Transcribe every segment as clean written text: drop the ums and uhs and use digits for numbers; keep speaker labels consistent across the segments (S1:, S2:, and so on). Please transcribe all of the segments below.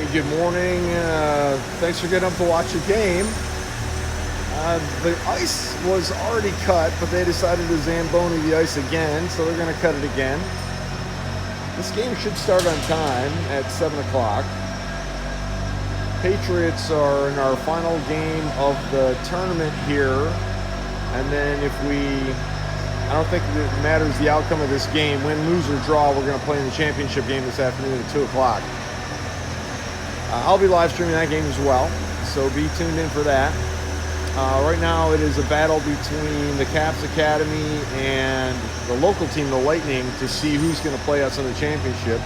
S1: Hey, good morning. Thanks for getting up to watch the game. The ice was already cut, but they decided to Zamboni the ice again, so they're going to cut it again. This game should start on time at 7 o'clock. Patriots are in our final game of the tournament here, and then I don't think it matters the outcome of this game. Win, lose, or draw, we're going to play in the championship game this afternoon at 2 o'clock. I'll be live streaming that game as well, so be tuned in for that. Right now it is a battle between the Caps Academy and the local team, the Lightning, to see who's going to play us in the championship.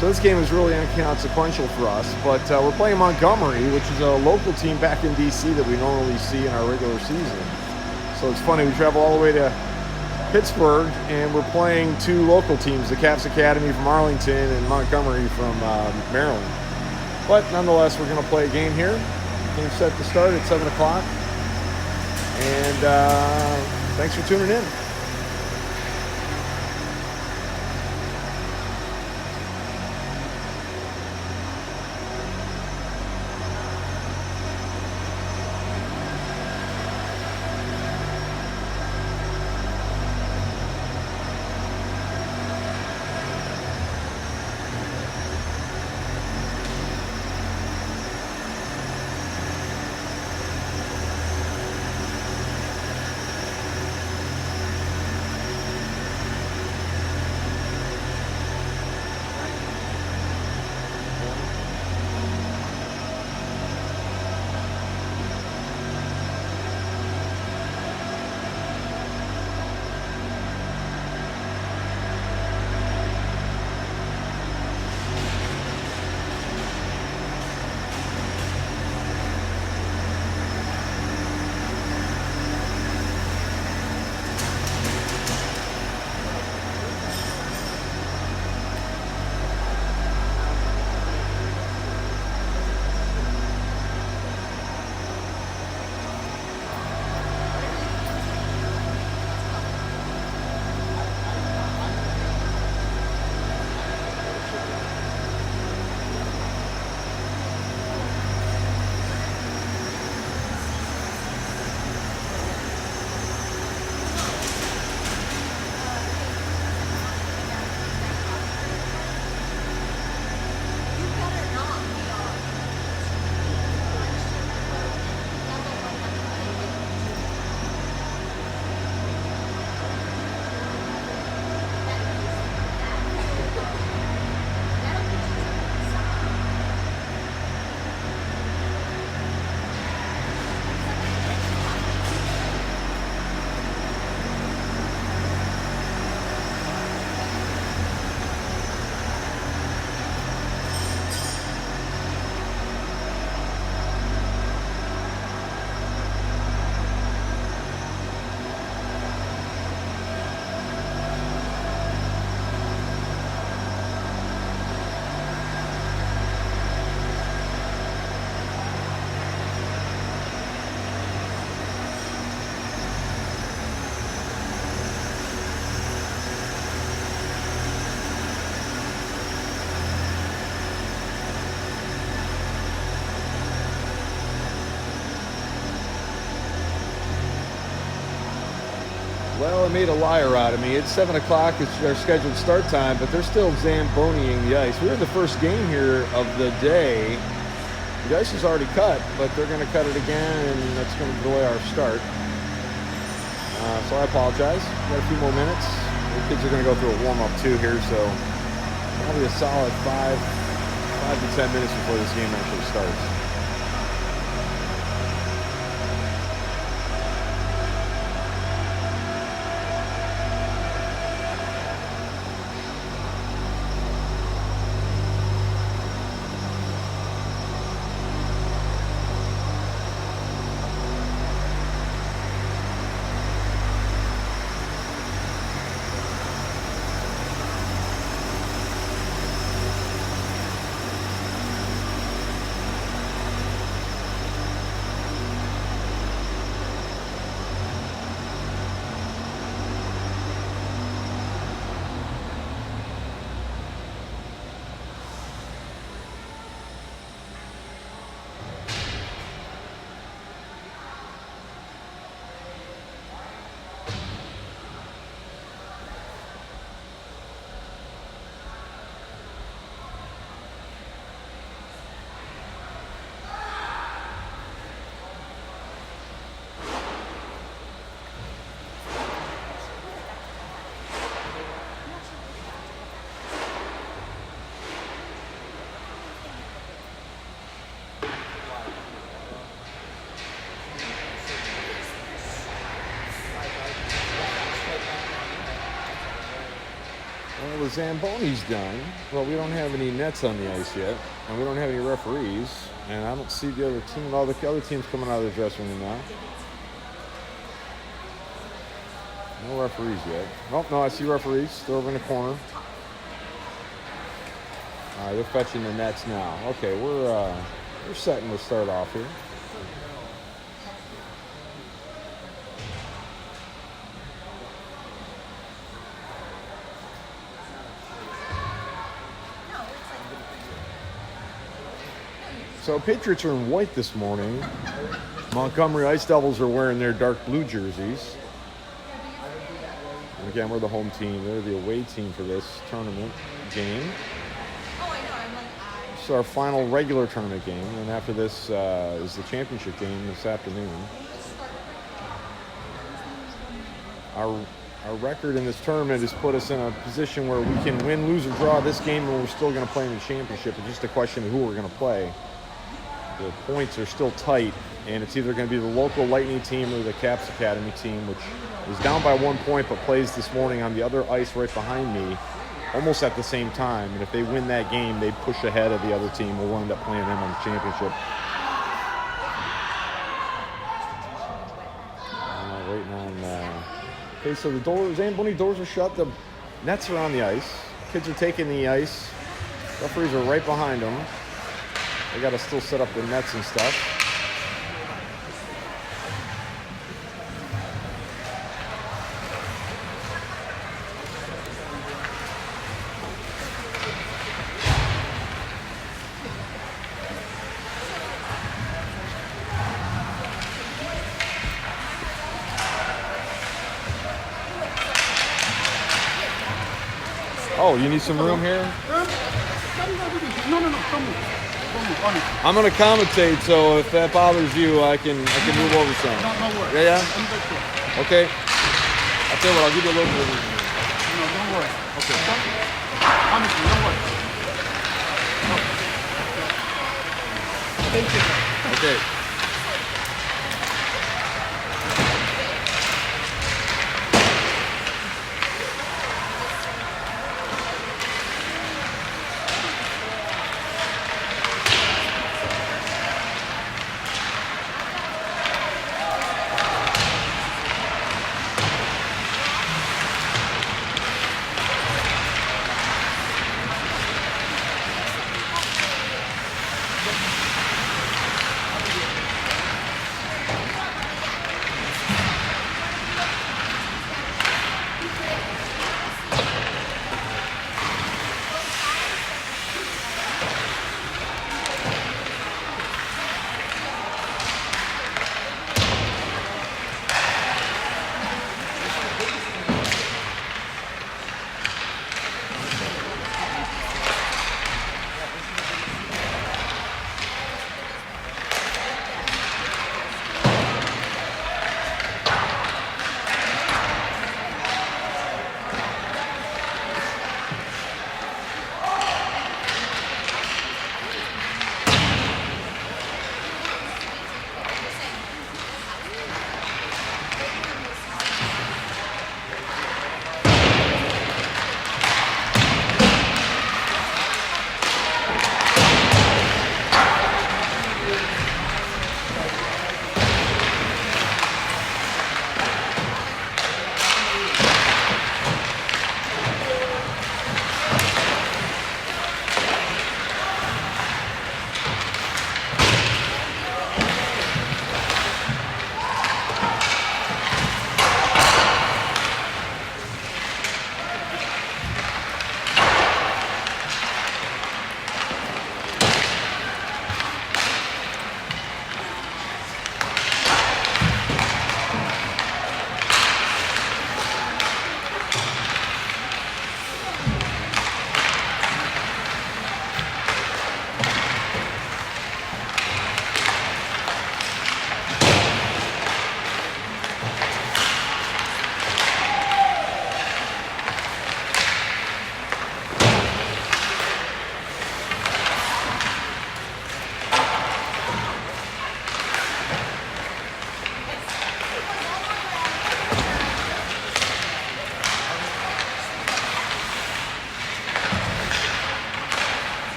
S1: So this game is really inconsequential for us, but we're playing Montgomery, which is a local team back in D.C. that we normally see in our regular season. So it's funny, we travel all the way to Pittsburgh, and we're playing two local teams, the Caps Academy from Arlington and Montgomery from Maryland. But nonetheless, we're going to play a game here. Game set to start at 7 o'clock. And thanks for tuning in. Well, it made a liar out of me. It's 7 o'clock. It's our scheduled start time, but they're still Zamboniing the ice. We're in the first game here of the day. The ice is already cut, but they're going to cut it again, and that's going to delay our start. So I apologize. Got a few more minutes. The kids are going to go through a warm-up too here, so probably a solid 5 to 10 minutes before this game actually starts. Well, the Zamboni's done, but we don't have any nets on the ice yet, and we don't have any referees, and I don't see the other team. All the other teams coming out of the dressing room now. No referees yet. Oh, no, I see referees. They're over in the corner. All right, they're fetching the nets now. Okay, we're setting to start off here. So Patriots are in white this morning. Montgomery Ice Devils are wearing their dark blue jerseys. And again, we're the home team. They're the away team for this tournament game. This is our final regular tournament game. And after this is the championship game this afternoon. Our record in this tournament has put us in a position where we can win, lose, or draw this game, and we're still going to play in the championship. It's just a question of who we're going to play. The points are still tight, and it's either going to be the local Lightning team or the Caps Academy team, which is down by 1 point but plays this morning on the other ice right behind me, almost at the same time. And if they win that game, they push ahead of the other team. We'll end up playing them on the championship. Waiting on. Okay, so the Zamboni doors are shut. The nets are on the ice. Kids are taking the ice. Referees are right behind them. They got to still set up the nets and stuff. Oh, you need some room here?
S2: No, come on.
S1: I'm going to commentate, so if that bothers you, I can move over some.
S2: No worry.
S1: Yeah? Okay. I'll tell you what, I'll give you a little bit of room.
S2: No, don't worry.
S1: Okay.
S2: Honestly, don't worry. Thank you.
S1: Okay.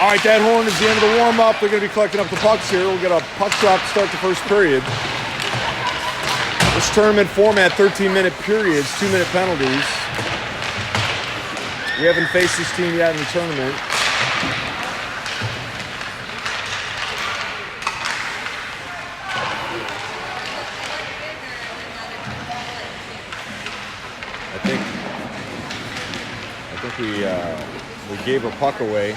S1: All right, that horn is the end of the warm-up. They're going to be collecting up the pucks here. We'll get a puck drop to start the first period. This tournament format, 13-minute periods, 2-minute penalties. We haven't faced this team yet in the tournament. I think we gave a puck away.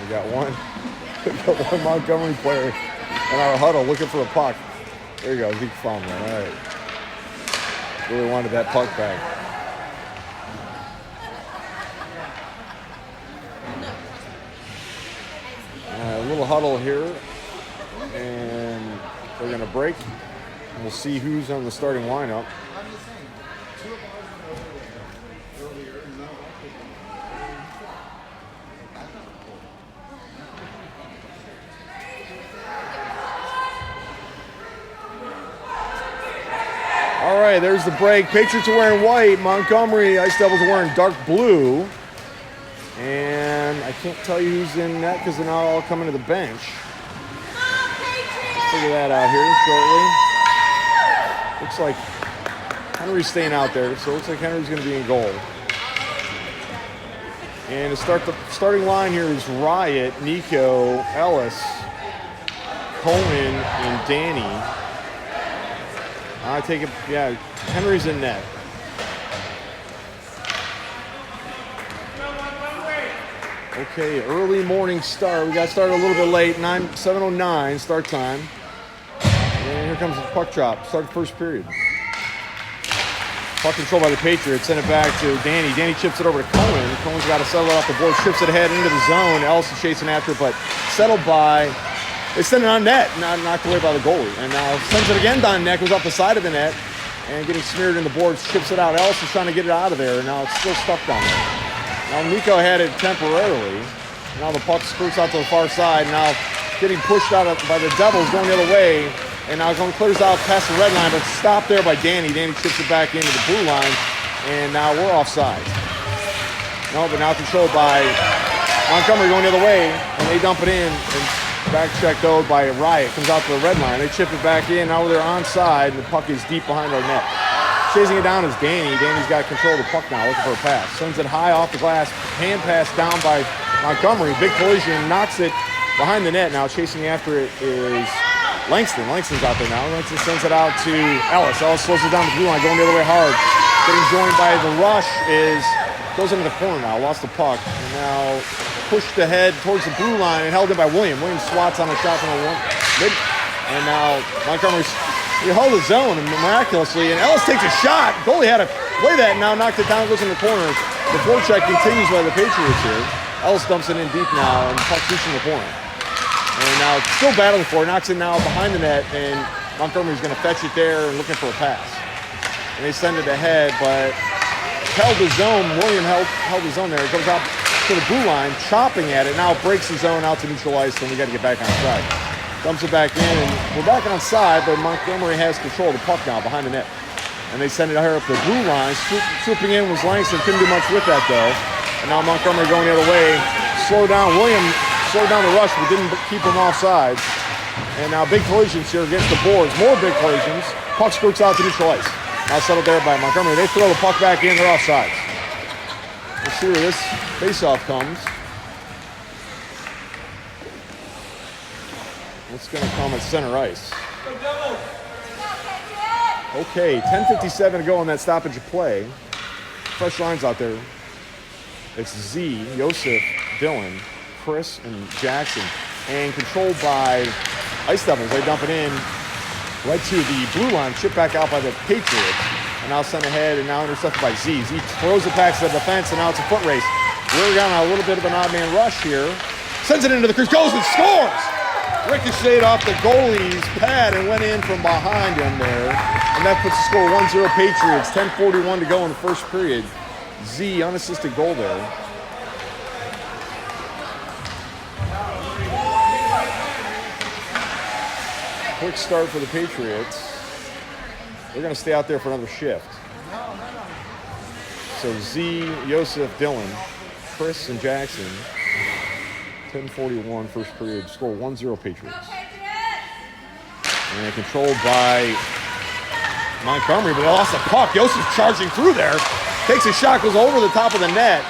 S1: We got one Montgomery player in our huddle looking for a puck. There you go, he found one. All right. Really wanted that puck back. A little huddle here, and they're going to break. And we'll see who's on the starting lineup. All right, there's the break. Patriots are wearing white. Montgomery Ice Devils are wearing dark blue. And I can't tell you who's in net because they're not all coming to the bench. Figure that out here shortly. Looks like Henry's staying out there, so it looks like Henry's going to be in goal. And to start the starting line here is Riot, Nico, Ellis, Cohen, and Danny. I take it, yeah, Henry's in net. Okay, early morning start. We got started a little bit late, 7:09 start time. And here comes the puck drop. Start the first period. Puck control by the Patriots. Send it back to Danny. Danny chips it over to Cohen. Cohen's got to settle it off the board. Chips it ahead into the zone. Ellis is chasing after it, but settled by... They send it on net, not knocked away by the goalie. And now sends it again on net, goes off the side of the net, and getting smeared in the boards, chips it out. Ellis is trying to get it out of there, and now it's still stuck down there. Now Nico had it temporarily. Now the puck skirts out to the far side. Now getting pushed out by the Devils going the other way. And now clears out past the red line, but stopped there by Danny. Danny chips it back into the blue line, and now we're offside. No, but now controlled by Montgomery going the other way, and they dump it in. And back check though by Riot, comes out to the red line. They chip it back in. Now they're onside, and the puck is deep behind our net. Chasing it down is Danny. Danny's got control of the puck now, looking for a pass. Sends it high off the glass. Hand pass down by Montgomery. Big collision, knocks it behind the net. Now chasing after it is Langston. Langston's out there now. Langston sends it out to Ellis. Ellis slows it down the blue line, going the other way hard. Getting joined by the rush goes into the corner now. Lost the puck. And now pushed ahead towards the blue line and held in by William. William swats on a shot from the mid. And now Montgomery's... He held his zone miraculously, and Ellis takes a shot. Goalie had to play that, and now knocked it down, goes in the corner. The forecheck continues by the Patriots here. Ellis dumps it in deep now, and puck's reaching the corner. And now still battling for it, knocks it now behind the net, and Montgomery's going to fetch it there and looking for a pass. And they send it ahead, but held his zone. William held his zone there. It goes out to the blue line, chopping at it. Now it breaks the zone out to neutral ice, and we got to get back on side. Dumps it back in, and we're back on side, but Montgomery has control of the puck now behind the net. And they send it here up the blue line. Swooping in was Langston, couldn't do much with that though. And now Montgomery going the other way. Slow down, William slowed down the rush, but didn't keep him offside. And now big collisions here against the boards. More big collisions. Puck squirts out to neutral ice. Now settled there by Montgomery. They throw the puck back in, they're offsides. We'll see where this faceoff comes. It's going to come at center ice. Okay, 10:57 to go on that stoppage of play. Fresh lines out there. It's Z, Yosef, Dylan, Chris, and Jackson. And controlled by Ice Devils. They dump it in right to the blue line, chipped back out by the Patriots. And now sent ahead and now intercepted by Z. Z throws it back to the defense, and now it's a foot race. We're down a little bit of an odd man rush here. Sends it into the crease, goes and scores! Ricocheted off the goalie's pad and went in from behind him there. And that puts the score 1-0 Patriots. 10:41 to go in the first period. Z, unassisted goal there. Quick start for the Patriots. They're going to stay out there for another shift. So Z, Yosef, Dylan. Chris and Jackson. 10:41 first period. Score 1-0 Patriots. And controlled by Montgomery, but they lost the puck. Yosef's charging through there. Takes a shot, goes over the top of the net.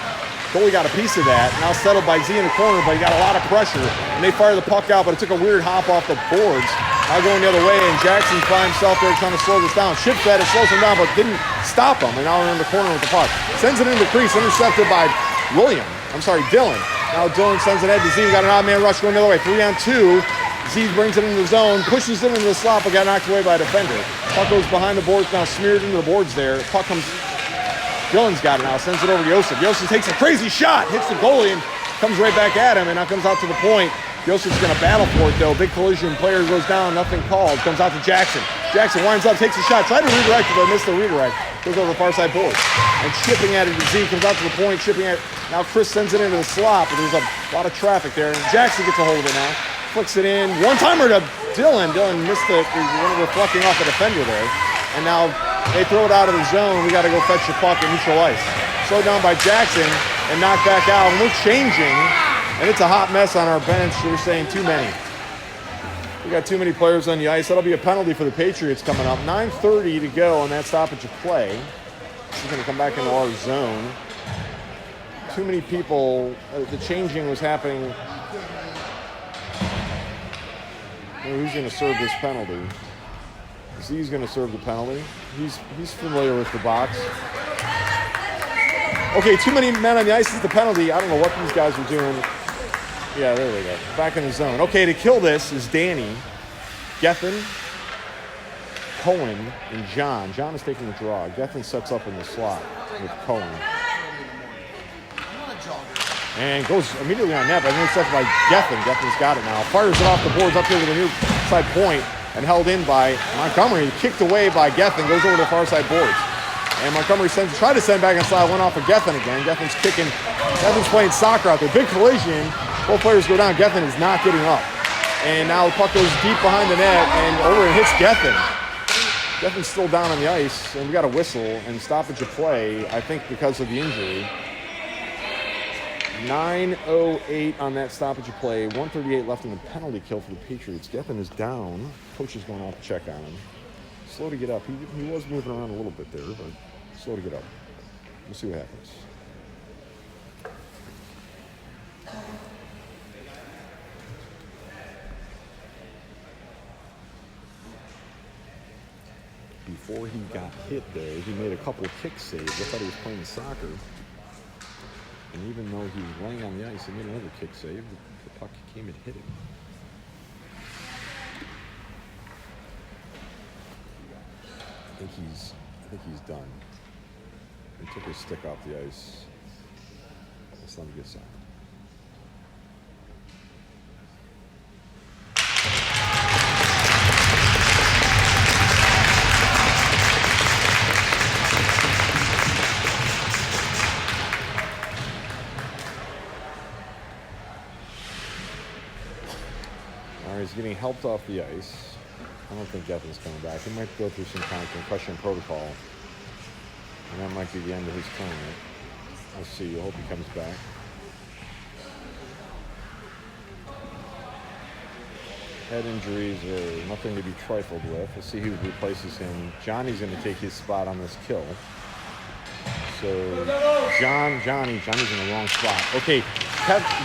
S1: Goalie got a piece of that. Now settled by Z in the corner, but he got a lot of pressure. And they fire the puck out, but it took a weird hop off the boards. Now going the other way, and Jackson by himself there trying to slow this down. Ship fed it, slows him down, but didn't stop him. And now they're in the corner with the puck. Sends it into the crease, intercepted by Dylan. Now Dylan sends it ahead to Z. Got an odd man rush going the other way. 3-on-2. Z brings it into the zone, pushes it into the slot, but got knocked away by a defender. Puck goes behind the boards, now smeared into the boards there. Puck comes, Dylan's got it now, sends it over to Yosef. Yosef takes a crazy shot, hits the goalie, and comes right back at him, and now comes out to the point. Yosef's going to battle for it, though. Big collision, player goes down, nothing called. Comes out to Jackson. Jackson winds up, takes a shot, tried to redirect it, but missed the redirect. Goes over the far side boards. And chipping at it to Z, comes out to the point, chipping at it. Now Chris sends it into the slot, but there's a lot of traffic there. And Jackson gets a hold of it now. Flicks it in. One-timer to Dylan. Dylan missed it. Reflecting off the defender there. And now they throw it out of the zone. We got to go fetch the puck at neutral ice. Slowed down by Jackson and knocked back out. And we're changing. And it's a hot mess on our bench. They're saying too many. We got too many players on the ice. That'll be a penalty for the Patriots coming up. 9:30 to go on that stoppage of play. He's going to come back into our zone. Too many people. The changing was happening. Who's going to serve this penalty? Z's going to serve the penalty. He's familiar with the box. Okay, too many men on the ice is the penalty. I don't know what these guys are doing. Yeah, there we go. Back in the zone. Okay, to kill this is Danny, Gethin, Cohen, and John. John is taking the draw. Gethin sets up in the slot with Cohen. And goes immediately on net, but intercepted by Gethin. Gethin's got it now. Fires it off the boards up here to the near side point and held in by Montgomery. Kicked away by Gethin. Goes over to the far side boards. And Montgomery tried to send back inside. Went off of Gethin again. Gethin's kicking. Gethin's playing soccer out there. Big collision. Both players go down. Gethin is not getting up. And now the puck goes deep behind the net and over and hits Gethin. Gethin's still down on the ice. And we got a whistle and stoppage of play, I think because of the injury. 9:08 on that stoppage of play. 1:38 left in the penalty kill for the Patriots. Gethin is down. Coach is going off to check on him. Slow to get up. He was moving around a little bit there, but slow to get up. We'll see what happens. Before he got hit there, he made a couple of kick saves. I thought he was playing soccer. And even though he was laying on the ice, he made another kick save. The puck came and hit him. I think he's done. He took his stick off the ice. That's not a good sign. He's getting helped off the ice. I don't think Gethin's coming back. He might go through some kind of concussion protocol. And that might be the end of his tournament. Let's see. I hope he comes back. Head injuries are nothing to be trifled with. Let's see who replaces him. Johnny's going to take his spot on this kill. So Johnny's in the wrong spot. Okay,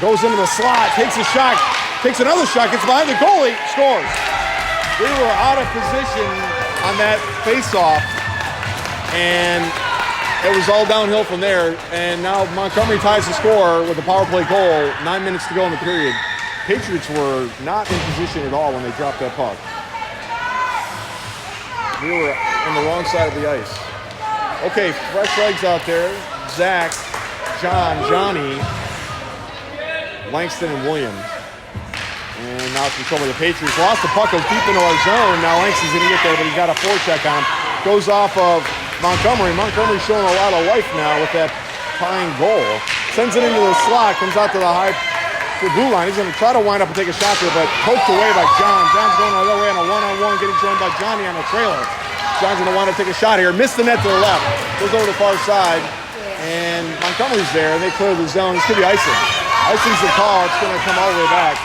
S1: goes into the slot, takes a shot. Takes another shot, gets behind the goalie, scores. We were out of position on that face-off, and it was all downhill from there. And now Montgomery ties the score with a power play goal. 9 minutes to go in the period. Patriots were not in position at all when they dropped that puck. We were on the wrong side of the ice. Okay, fresh legs out there. Zach, John, Johnny, Langston, and Williams. And now it's control by the Patriots. Lost the puck, goes deep into our zone. Now Langston's going to get there, but he's got a forecheck on him. Goes off of Montgomery. Montgomery's showing a lot of life now with that tying goal. Sends it into the slot, comes out to the high blue line. He's going to try to wind up and take a shot there, but poked away by John. John's going the other way on a one-on-one, getting joined by Johnny on a trailer. John's going to wind up take a shot here. Missed the net to the left. Goes over the far side. And Montgomery's there, and they clear the zone. This could be icing. Icing's the call. It's going to come all the way back.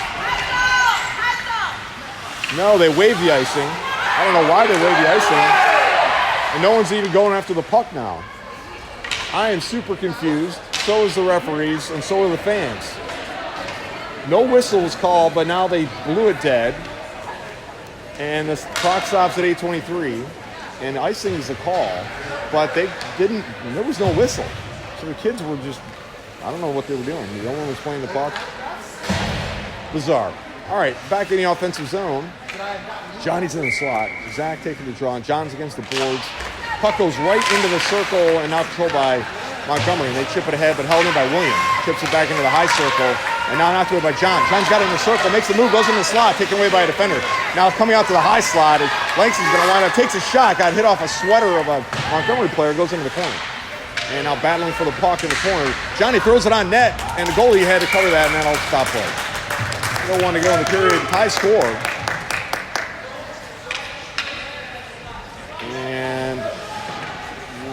S1: No, they waved the icing. I don't know why they waved the icing. And no one's even going after the puck now. I am super confused. So is the referees, and so are the fans. No whistle was called, but now they blew it dead. And the clock stops at 8:23. And icing is the call, but there was no whistle. So the kids were just, I don't know what they were doing. No one was playing the puck. Bizarre. All right, back in the offensive zone. Johnny's in the slot. Zach taking the draw. John's against the boards. Puck goes right into the circle and now controlled by Montgomery. And they chip it ahead, but held in by William. Chips it back into the high circle. And now knocked away by John. John's got it in the circle, makes the move, goes in the slot, taken away by a defender. Now coming out to the high slot, Langston's going to line up, takes a shot, got hit off a sweater of a Montgomery player, goes into the corner. And now battling for the puck in the corner. Johnny throws it on net, and the goalie had to cover that, and that'll stop play. No one to go in the period. High score. And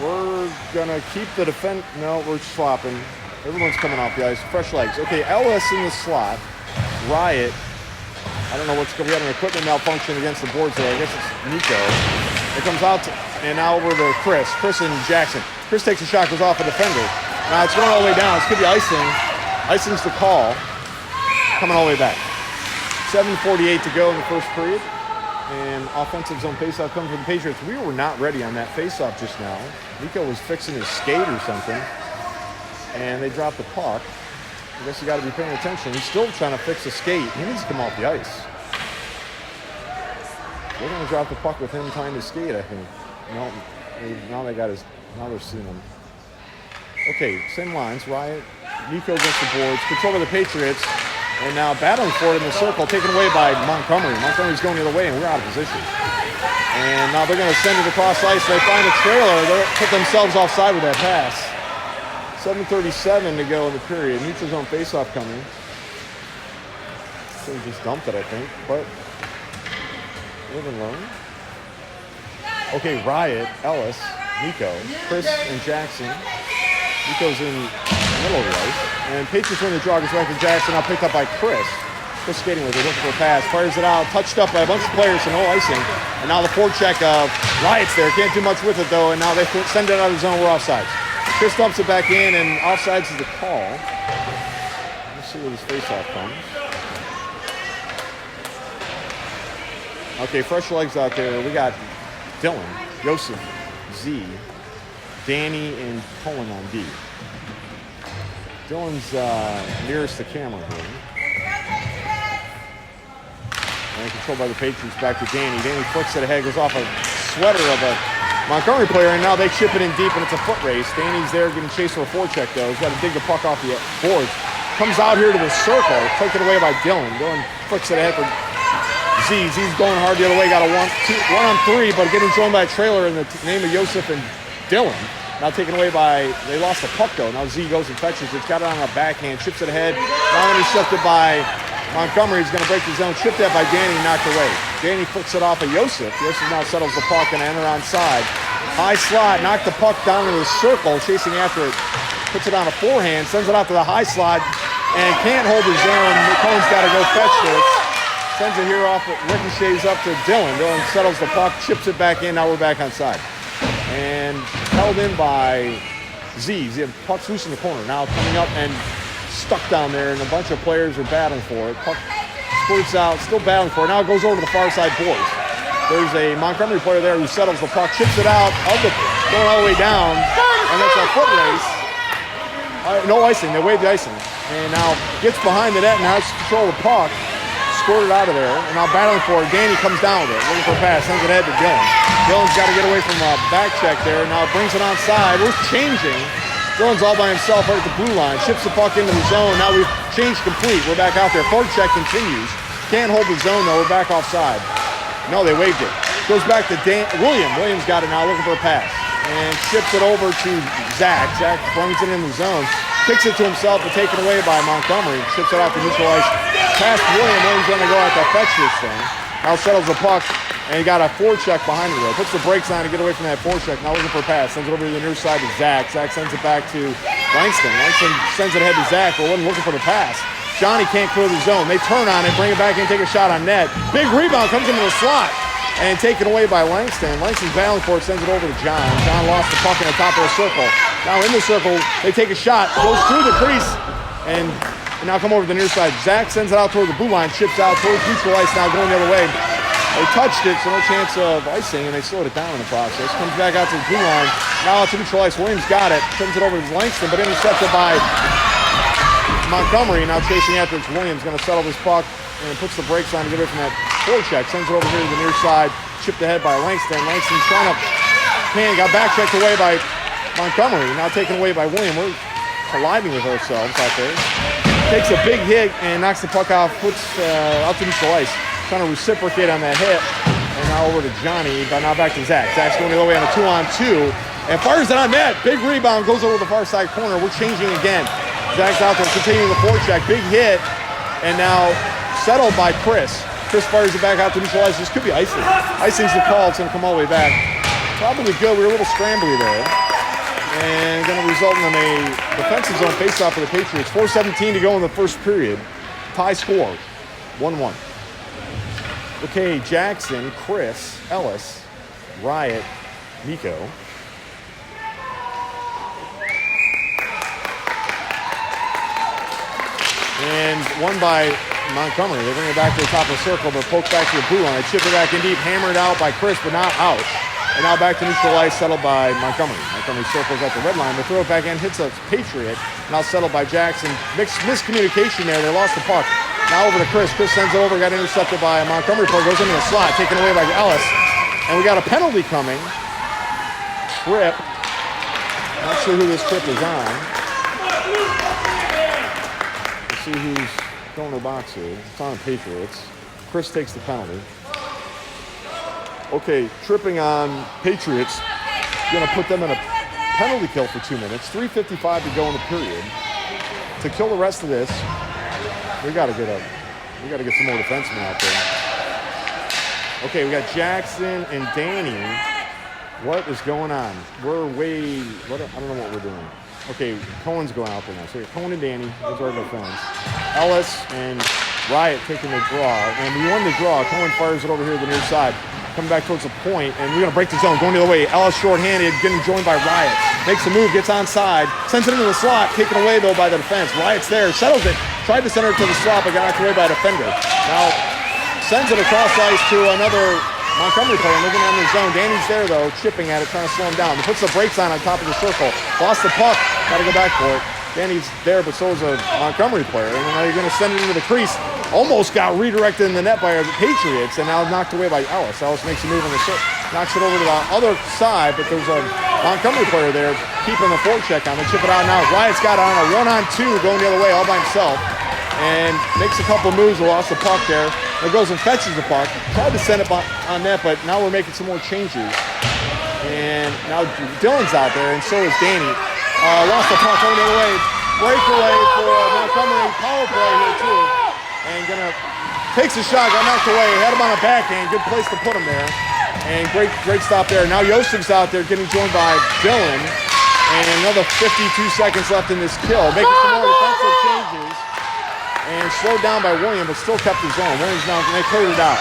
S1: we're going to keep the defense. No, we're swapping. Everyone's coming off the ice. Fresh legs. Okay, Ellis in the slot. Riot. I don't know what's going on. We had an equipment malfunction against the boards there. I guess it's Nico. It comes out, and now over to Chris. Chris and Jackson. Chris takes a shot, goes off a defender. Now it's going all the way down. This could be icing. Icing's the call. Coming all the way back. 7:48 to go in the first period. And offensive zone faceoff comes from the Patriots. We were not ready on that faceoff just now. Nico was fixing his skate or something. And they dropped the puck. I guess you got to be paying attention. He's still trying to fix the skate. He needs to come off the ice. They're going to drop the puck with him trying to skate, I think. No, now they got his. Now they're seeing him. Okay, same lines. Riot, Nico against the boards. Control by the Patriots. And now battling for it in the circle, taken away by Montgomery. Montgomery's going the other way, and we're out of position. And now they're going to send it across ice. They find a trailer. They put themselves offside with that pass. 7:37 to go in the period. Neutral zone faceoff coming. So he just dumped it, I think. But live and learn. Okay, Riot, Ellis, Nico, Chris, and Jackson. Nico's in the middle of the ice. And Patriots win the draw. Goes back to Jackson. Now picked up by Chris. Chris skating with it, looking for a pass. Fires it out. Touched up by a bunch of players, so no icing. And now the forecheck of Riot's there. Can't do much with it, though. And now they send it out of the zone. We're offsides. Chris dumps it back in, and offsides is the call. Let's see where this faceoff comes. Okay, fresh legs out there. We got Dylan, Joseph, Z, Danny, and Cullen on D. Dylan's nearest the camera here. And controlled by the Patriots, back to Danny. Danny flicks it ahead, goes off a sweater of a Montgomery player, and now they chip it in deep, and it's a foot race. Danny's there getting chased for a forecheck, though. He's got to dig the puck off the boards. Comes out here to the circle, taken away by Dylan. Dylan flicks it ahead for Z. Z's going hard the other way. Got a 1-on-3, but getting joined by a trailer in the name of Joseph and Dylan. Now taken away by, they lost the puck, though. Now Z goes and fetches it. It's got it on a backhand, chips it ahead. Now intercepted by Montgomery. He's going to break the zone. Chipped that by Danny, knocked away. Danny flicks it off of Joseph. Joseph now settles the puck and enter onside. High slot, knocked the puck down into the circle, chasing after it. Puts it on a forehand, sends it out to the high slot, and can't hold his zone. McCone's got to go fetch this. Sends it here off, ricochets up to Dylan. Dylan settles the puck, chips it back in. Now we're back onside. And held in by Z. The puck's loose in the corner. Now coming up and stuck down there, and a bunch of players are battling for it. Puck squirts out, still battling for it. Now it goes over to the far side boards. There's a Montgomery player there who settles the puck, chips it out, going all the way down, and it's a foot race. No icing, they waved the icing. And now gets behind the net and has control of the puck. Squirted out of there, and now battling for it. Danny comes down with it, looking for a pass, sends it ahead to Dylan. Dylan's got to get away from a back check there. Now brings it onside. We're changing. Dylan's all by himself right at the blue line. Ships the puck into the zone. Now we've changed complete. We're back out there. Forward check continues. Can't hold the zone, though. We're back offside. No, they waved it. Goes back to William. William's got it now, looking for a pass. And ships it over to Zach. Zach brings it in the zone. Kicks it to himself, but taken away by Montgomery. Ships it out to neutral ice. Past William. William's going to go out to fetch this thing. Now settles the puck, And he got a forecheck behind him there. Puts the brakes on to get away from that forecheck. Now looking for a pass. Sends it over to the near side to Zach. Zach sends it back to Langston. Langston sends it ahead to Zach, but wasn't looking for the pass. Johnny can't clear the zone. They turn on it, bring it back in, take a shot on net. Big rebound, comes into the slot. And taken away by Langston. Langston's battling for it, sends it over to John. John lost the puck in the top of the circle. Now in the circle, they take a shot, goes through the crease, and now come over to the near side. Zach sends it out toward the blue line, ships out towards neutral ice, now going the other way. They touched it, so no chance of icing, and they slowed it down in the process. Comes back out to the blue line. Now out to neutral ice. Williams got it. Sends it over to Langston, but intercepted by Montgomery. Now chasing after it's Williams. Going to settle this puck and puts the brakes on to get away from that forecheck. Sends it over here to the near side. Chipped ahead by Langston. Langston trying to got back checked away by Montgomery. Now taken away by Williams. We're colliding with ourselves out there. Takes a big hit and knocks the puck off. Puts out to neutral ice. Trying to reciprocate on that hit. And now over to Johnny, but now back to Zach. Zach's going the other way on a 2-on-2. And fires it on net. Big rebound, goes over the far side corner. We're changing again. Zach's out there continuing the forecheck. Big hit. And now settled by Chris. Chris fires it back out to neutralize. This could be icing. Icing's the call. It's going to come all the way back. Probably good. We were a little scrambly there. And going to result in a defensive zone faceoff for the Patriots. 4:17 to go in the first period. Tie score. 1-1. Okay, Jackson, Chris, Ellis, Riot, Nico. And won by Montgomery. They bring it back to the top of the circle, but poke back to the blue line. They chip it back in deep, hammered out by Chris, but not out. And now back to neutral ice, settled by Montgomery. Montgomery circles at the red line. They throw it back in, hits a Patriot. Now settled by Jackson. Miscommunication there. They lost the puck. Now over to Chris. Chris sends it over. Got intercepted by Montgomery. Goes into the slot. Taken away by Ellis. And we got a penalty coming. Trip. Not sure who this trip is on. Let's see who's going to the box here. It's on the Patriots. Chris takes the penalty. Okay, tripping on Patriots. Going to put them in a penalty kill for 2 minutes. 3:55 to go in the period. To kill the rest of this, we got to get some more defensemen out there. Okay, we got Jackson and Danny. What is going on? I don't know what we're doing. Okay, Cohen's going out there now. So we got Cohen and Danny. Those are our defense. Ellis and Riot taking the draw. And we won the draw. Cohen fires it over here to the near side. Coming back towards the point, and we're going to break the zone. Going the other way. Ellis short-handed, getting joined by Riot. Makes a move, gets onside. Sends it into the slot. Taken away, though, by the defense. Riot's there. Settles it. Tried to send it to the slot, but got knocked away by a defender. Now, sends it across ice to another Montgomery player moving down the zone. Danny's there, though, chipping at it, trying to slow him down. He puts the brakes on top of the circle. Lost the puck. Got to go back for it. Danny's there, but so is a Montgomery player. And now you're going to send it into the crease. Almost got redirected in the net by the Patriots, and now knocked away by Ellis. Ellis makes a move on the circle. Knocks it over to the other side, but there's a Montgomery player there keeping the forecheck on. They chip it out now. Riot's got it on a 1-on-2 going the other way all by himself. And makes a couple moves, lost the puck there. It goes and fetches the puck. Tried to send it on net, but now we're making some more changes. And now Dylan's out there, and so is Danny. Lost the puck going the other way. Breakaway for Montgomery. Power play here, too. And takes a shot, got knocked away. Had him on a backhand. Good place to put him there. And great stop there. Now Yosef's out there getting joined by Dylan. And another 52 seconds left in this kill. Making some more defensive changes. And slowed down by William, but still kept his own. Williams now, they cleared it out.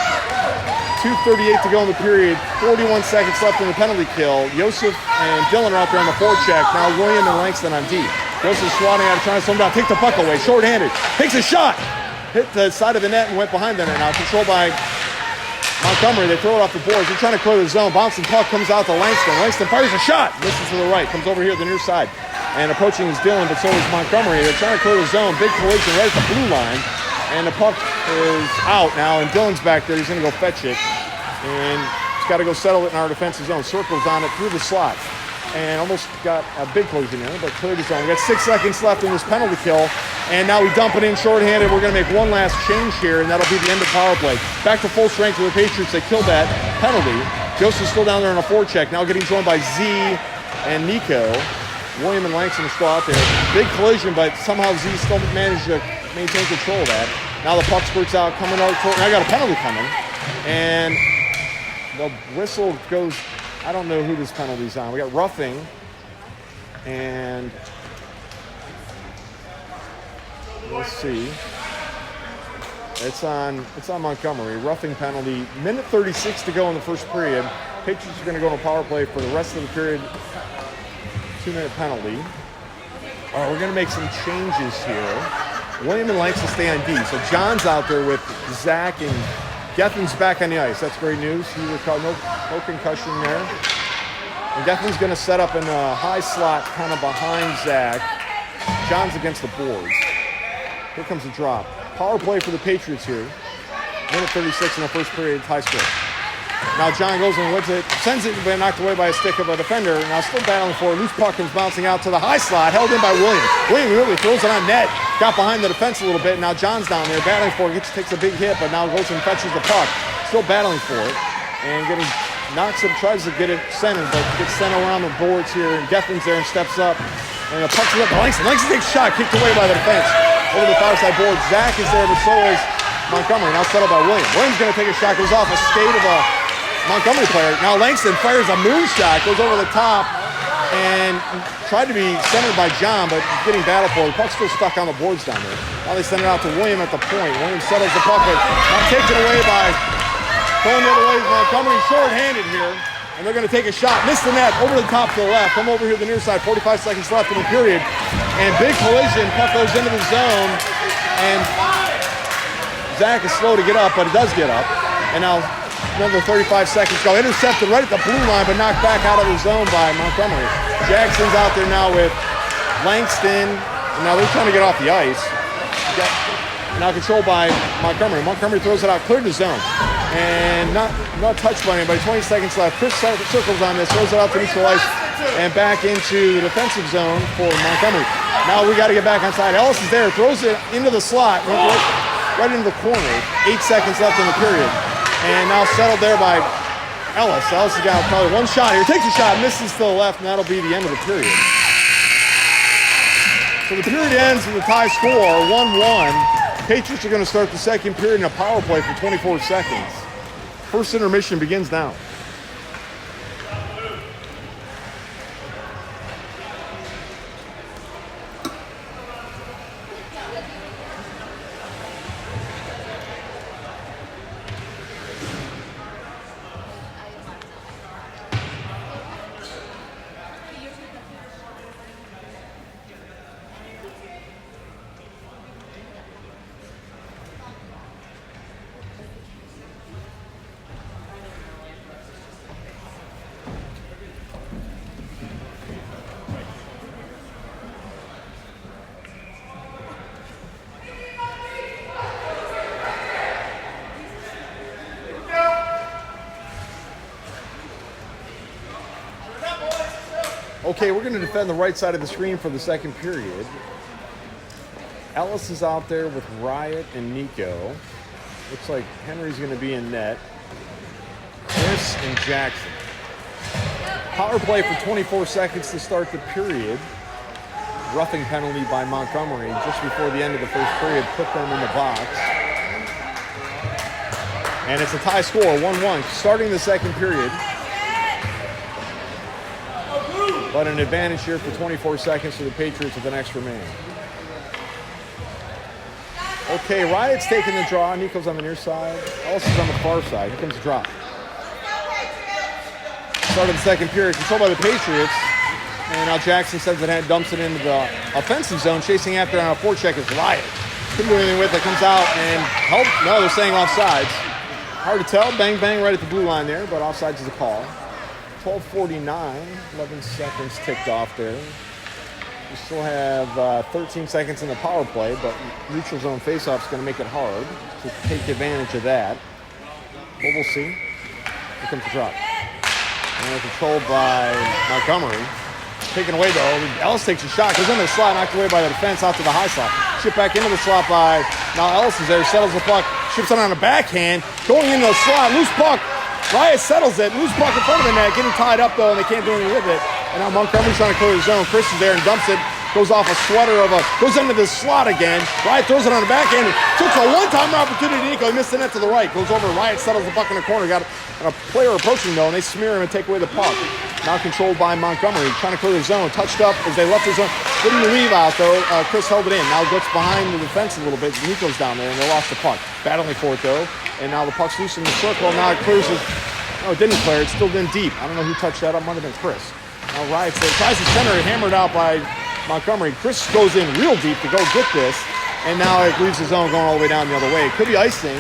S1: 2:38 to go in the period. 41 seconds left in the penalty kill. Yosef and Dylan are out there on the forecheck. Now William and Langston on deep. Yosef swatting at it, trying to slow him down. Take the puck away. Short-handed. Takes a shot. Hit the side of the net and went behind the net. Now controlled by Montgomery. They throw it off the boards. They're trying to clear the zone. Bouncing puck comes out to Langston. Langston fires a shot. Misses to the right. Comes over here to the near side. And approaching is Dylan, but so is Montgomery. They're trying to clear the zone. Big collision right at the blue line. And the puck is out now, and Dylan's back there. He's going to go fetch it. And he's got to go settle it in our defensive zone. Circles on it through the slot. And almost got a big collision there, but cleared the zone. We got 6 seconds left in this penalty kill. And now we dump it in shorthanded. We're going to make one last change here, and that'll be the end of power play. Back to full strength with the Patriots. They killed that penalty. Joseph's still down there on a forecheck. Now getting joined by Z and Nico. William and Langston are still out there. Big collision, but somehow Z still managed to maintain control of that. Now the puck spurts out, coming out. I got a penalty coming. And the whistle goes, I don't know who this penalty's on. We got roughing, and let's see. It's on Montgomery. Roughing penalty. Minute 36 to go in the first period. Patriots are going to go on a power play for the rest of the period. 2-minute penalty. All right, we're going to make some changes here. William and Langston stay on D. So John's out there with Zach, and Gethin's back on the ice. That's great news. He recovered, no concussion there. And Gethin's going to set up in a high slot kind of behind Zach. John's against the boards. Here comes the drop. Power play for the Patriots here. Minute 36 in the first period, high score. Now John goes and wins it, sends it, but knocked away by a stick of a defender. Now still battling for it. Loose puck comes bouncing out to the high slot, held in by William. William really throws it on net. Got behind the defense a little bit. Now John's down there battling for it. Takes a big hit, but now goes and fetches the puck. Still battling for it. And knocks it, tries to get it centered, but gets sent around the boards here. And Gethin's there and steps up. And the puck's up to Langston. Langston takes a shot, kicked away by the defense. Over the far side board. Zach is there, but so is Montgomery. Now settled by William. William's going to take a shot, goes off a skate of a Montgomery player. Now Langston fires a moonshot, goes over the top, and tried to be centered by John, but getting battled for. The puck's still stuck on the boards down there. Now they send it out to William at the point. William settles the puck, but now taken away by going the other way. Montgomery short-handed here, and they're going to take a shot. Miss the net, over the top to the left. Come over here to the near side, 45 seconds left in the period. And big collision, puck goes into the zone, and Zach is slow to get up, but it does get up. And now another 35 seconds go. Intercepted right at the blue line, but knocked back out of the zone by Montgomery. Jackson's out there now with Langston, and now they're trying to get off the ice. Now controlled by Montgomery. Montgomery throws it out, cleared the zone. And not touched by anybody. 20 seconds left. Chris circles on this, throws it out to neutral ice, and back into the defensive zone for Montgomery. Now we got to get back onside. Ellis is there, throws it into the slot, right into the corner. 8 seconds left in the period. And now settled there by Ellis. Ellis has got probably one shot here. Takes a shot, misses to the left, and that'll be the end of the period. So the period ends with a tie score, 1-1. Patriots are going to start the second period in a power play for 24 seconds. First intermission begins now. Okay, we're going to defend the right side of the screen for the second period. Ellis is out there with Riot and Nico. Looks like Henry's going to be in net. Chris and Jackson. Power play for 24 seconds to start the period. Roughing penalty by Montgomery just before the end of the first period put them in the box. And it's a tie score, 1-1, starting the second period. But an advantage here for 24 seconds to the Patriots with an extra man. Okay, Riot's taking the draw. Nico's on the near side. Ellis is on the far side. Here comes the drop. Start of the second period, controlled by the Patriots. And now Jackson sends it and dumps it into the offensive zone. Chasing after on a forecheck is Riot. Couldn't do anything with it. Comes out and help. No, they're saying offsides. Hard to tell. Bang, bang right at the blue line there, but offsides is a call. 12:49, 11 seconds ticked off there. We still have 13 seconds in the power play, but neutral zone faceoff is going to make it hard to take advantage of that. But we'll see. Here comes the drop. And they're controlled by Montgomery. Taken away though. Ellis takes a shot, goes into the slot, knocked away by the defense out to the high slot. Shipped back into the slot by, now Ellis is there, settles the puck, ships it on a backhand, going into the slot, loose puck. Riot settles it, loose puck in front of the net, getting tied up though, and they can't do anything with it. And now Montgomery's trying to clear the zone. Chris is there and dumps it goes off a sweater goes into the slot again. Riot throws it on the backhand. Took a one-time opportunity. Nico, he missed the net to the right. Goes over. Riot settles the puck in the corner. Got a player approaching though, and they smear him and take away the puck. Now controlled by Montgomery, trying to clear the zone. Touched up as they left the zone. Didn't leave out though. Chris held it in. Now gets behind the defense a little bit. Nico's down there, and they lost the puck. Battling for it though, and now the puck's loose in the circle. Now it clears it. No, it didn't clear. It still didn't deep. I don't know who touched that up. Might have been Chris. Now Riot tries to center it, hammered out by Montgomery. Chris goes in real deep to go get this, and now it leaves the zone going all the way down the other way. It could be icing.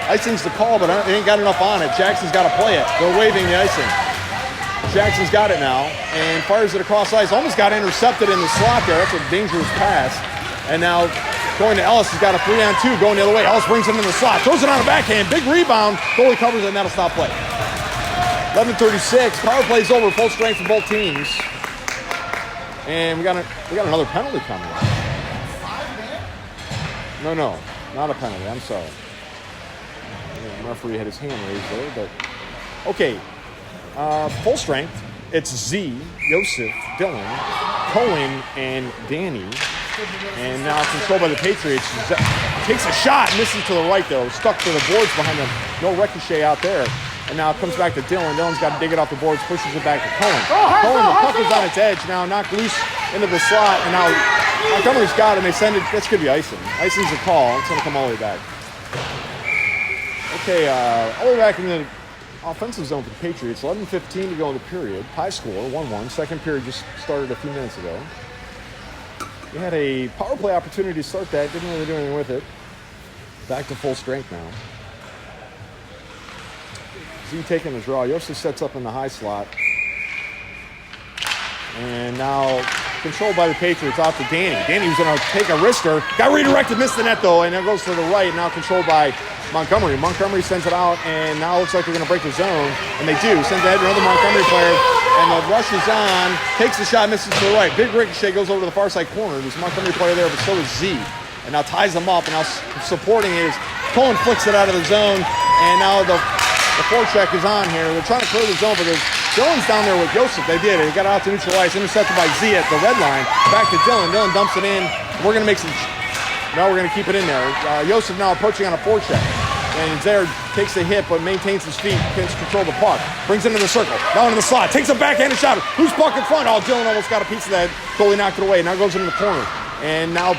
S1: Icing's the call, but it ain't got enough on it. Jackson's got to play it. They're waving the icing. Jackson's got it now and fires it across ice. Almost got intercepted in the slot there. That's a dangerous pass. And now going to Ellis. He's got a 3-on-2 going the other way. Ellis brings him in the slot. Throws it on a backhand. Big rebound. Goalie covers it, and that'll stop play. 11:36. Power play's over. Full strength for both teams. And we got another penalty coming up. No, not a penalty. I'm sorry. The referee had his hand raised there, but okay. Full strength. It's Z, Joseph, Dylan, Cohen, and Danny. And now controlled by the Patriots. Takes a shot, misses to the right though. Stuck to the boards behind him. No ricochet out there. And now it comes back to Dylan. Dylan's got to dig it off the boards, pushes it back to Cohen. Cohen, the puck is on its edge now, knocked loose into the slot. And now Montgomery's got it, and they send it. That's going to be icing. Icing's a call. It's going to come all the way back. Okay, all the way back in the offensive zone for the Patriots. 11:15 to go in the period. High score, 1-1. Second period just started a few minutes ago. We had a power play opportunity to start that. Didn't really do anything with it. Back to full strength now. Z taking the draw. Yosef sets up in the high slot. And now controlled by the Patriots out to Danny. Danny was going to take a wrister. Got redirected, missed the net though, and it goes to the right. Now controlled by Montgomery. Montgomery sends it out, and now it looks like they're going to break the zone. And they do. Sends ahead to another Montgomery player. And the rush is on. Takes the shot, misses to the right. Big ricochet goes over to the far side corner. There's a Montgomery player there, but so does Z. And now ties them up, and now supporting is Cohen flicks it out of the zone. And now the forecheck is on here. They're trying to clear the zone, but Dylan's down there with Joseph. They did it. He got out to neutral ice. Intercepted by Z at the red line. Back to Dylan. Dylan dumps it in. We're going to make some... Now we're going to keep it in there. Joseph now approaching on a forecheck. And he's there, takes the hit, but maintains his feet, can't control the puck. Brings it into the circle, down in the slot, takes a backhanded shot. Who's puck in front? Oh, Dylan almost got a piece of that. Goalie knocked it away. Now goes into the corner. And now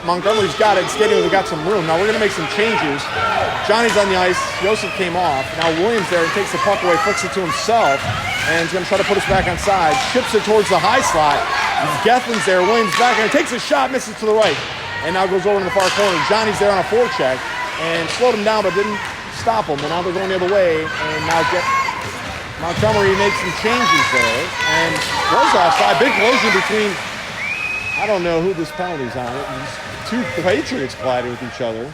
S1: Montgomery's got it. Skating, we got some room. Now we're going to make some changes. Johnny's on the ice. Joseph came off. Now Williams there and takes the puck away, flicks it to himself. And he's going to try to put us back on side. Ships it towards the high slot. Gethin's there. Williams back and takes a shot, misses to the right. And now goes over to the far corner. Johnny's there on a forecheck. And slowed him down, but didn't stop him. And now they're going the other way. And now Montgomery makes some changes there. And was offside. Big collision between, I don't know who this penalty's on. Two Patriots collided with each other.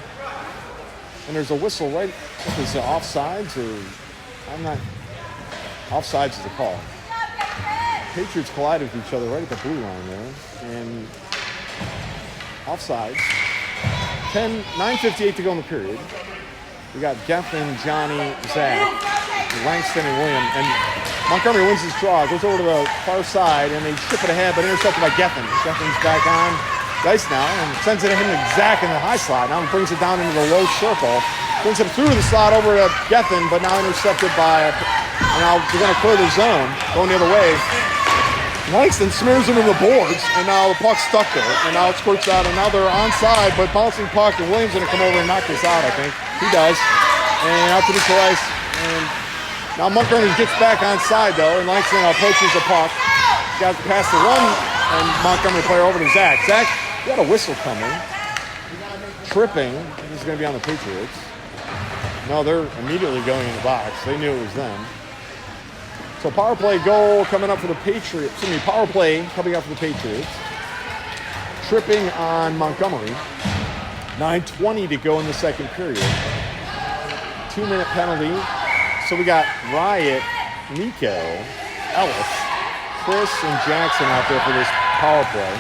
S1: And there's a whistle right. Is it offsides or? I'm not. Offsides is the call. Patriots collided with each other right at the blue line there. And offsides. 9:58 to go in the period. We got Gethin, Johnny, Zach, Langston, and William. And Montgomery wins his draw, goes over to the far side, and they ship it ahead, but intercepted by Gethin. Gethin's back on the ice now and sends it to him to Zach in the high slot. Now he brings it down into the low circle. Brings it through the slot over to Gethin, but now intercepted by, and now they're going to clear the zone, going the other way. Langston smears him in the boards, and now the puck's stuck there, and now it squirts out, and now they're onside, but bouncing puck, and Williams going to come over and knock this out, I think. He does. And out to neutral ice, and now Montgomery gets back onside, though, and Langston approaches the puck. He's got to pass the one, and Montgomery player over to Zach. Zach, you got a whistle coming. Tripping. This is going to be on the Patriots. No, they're immediately going in the box. They knew it was them. So power play goal coming up for the Patriots. Power play coming up for the Patriots. Tripping on Montgomery. 9:20 to go in the second period. 2-minute penalty. So we got Riot, Nico, Ellis, Chris, and Jackson out there for this power play.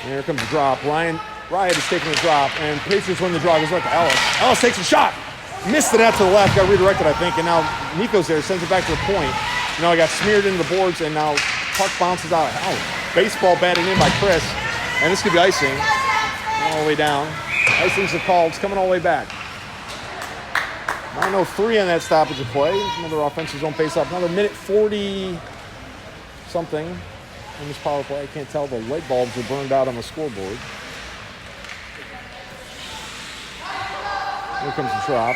S1: And here comes the drop. Riot is taking the drop, and Patriots win the draw. Goes right to Ellis. Ellis takes a shot. Missed the net to the left, got redirected, I think, and now Nico's there, sends it back to the point. Now he got smeared into the boards, and now puck bounces out. baseball batting in by Chris. And this could be icing. All the way down. Icing's the call. It's coming all the way back. 9:03 on that stoppage of play. Another offensive zone face-off. Another minute 40 something in this power play. I can't tell. The light bulbs are burned out on the scoreboard. Here comes the drop.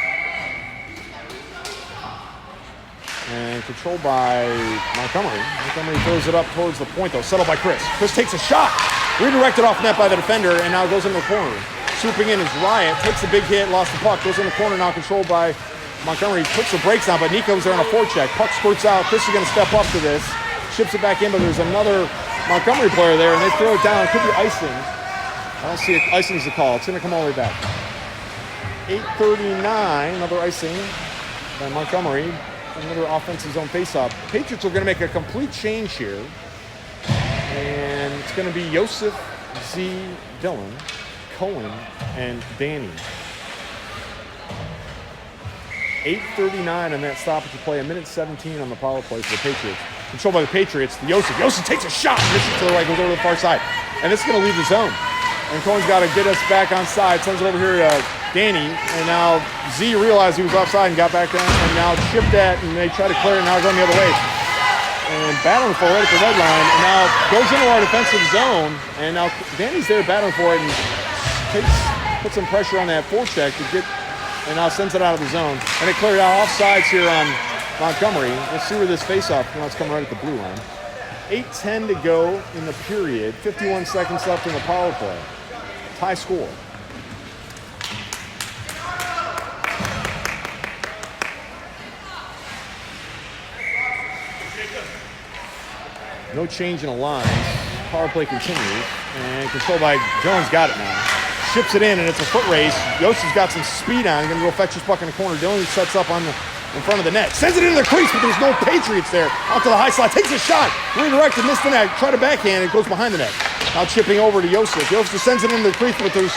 S1: And controlled by Montgomery. Montgomery throws it up towards the point, though. Settled by Chris. Chris takes a shot. Redirected off net by the defender, and now goes in the corner. Swooping in is Riot. Takes a big hit, lost the puck. Goes in the corner, now controlled by Montgomery. Puts the brakes on, but Nico's there on a forecheck. Puck squirts out. Chris is going to step up to this. Ships it back in, but there's another Montgomery player there, and they throw it down. It could be icing. I don't see it. Icing's the call. It's going to come all the way back. 8:39, another icing by Montgomery. Another offensive zone faceoff. Patriots are going to make a complete change here. And it's going to be Yosef, Z, Dylan, Cohen, and Danny. 8:39 on that stoppage of play. 1:17 on the power play for the Patriots. Controlled by the Patriots. Yosef takes a shot. Misses to the right, goes over to the far side. And it's going to leave the zone. And Cohen's got to get us back on side. Sends it over here to Danny. And now Z realized he was offside and got back down. And now chipped that, and they try to clear it. Now going the other way. And battling for it at the red line. And now goes into our defensive zone. And now Danny's there battling for it and puts some pressure on that forecheck to get, and now sends it out of the zone. And it cleared out offsides here on Montgomery. Let's see where this faceoff. Now it's coming right at the blue line. 8:10 to go in the period. 51 seconds left in the power play. Tie score. No change in the lines. Power play continues. And controlled by Jones, got it now. Ships it in, and it's a foot race. Yosef's got some speed on. He's going to go fetch his puck in the corner. Dylan sets up in front of the net. Sends it into the crease, but there's no Patriots there. Out to the high slot. Takes a shot. Redirected, missed the net. Try to backhand. It goes behind the net. Now chipping over to Yosef. Yosef sends it into the crease, but there's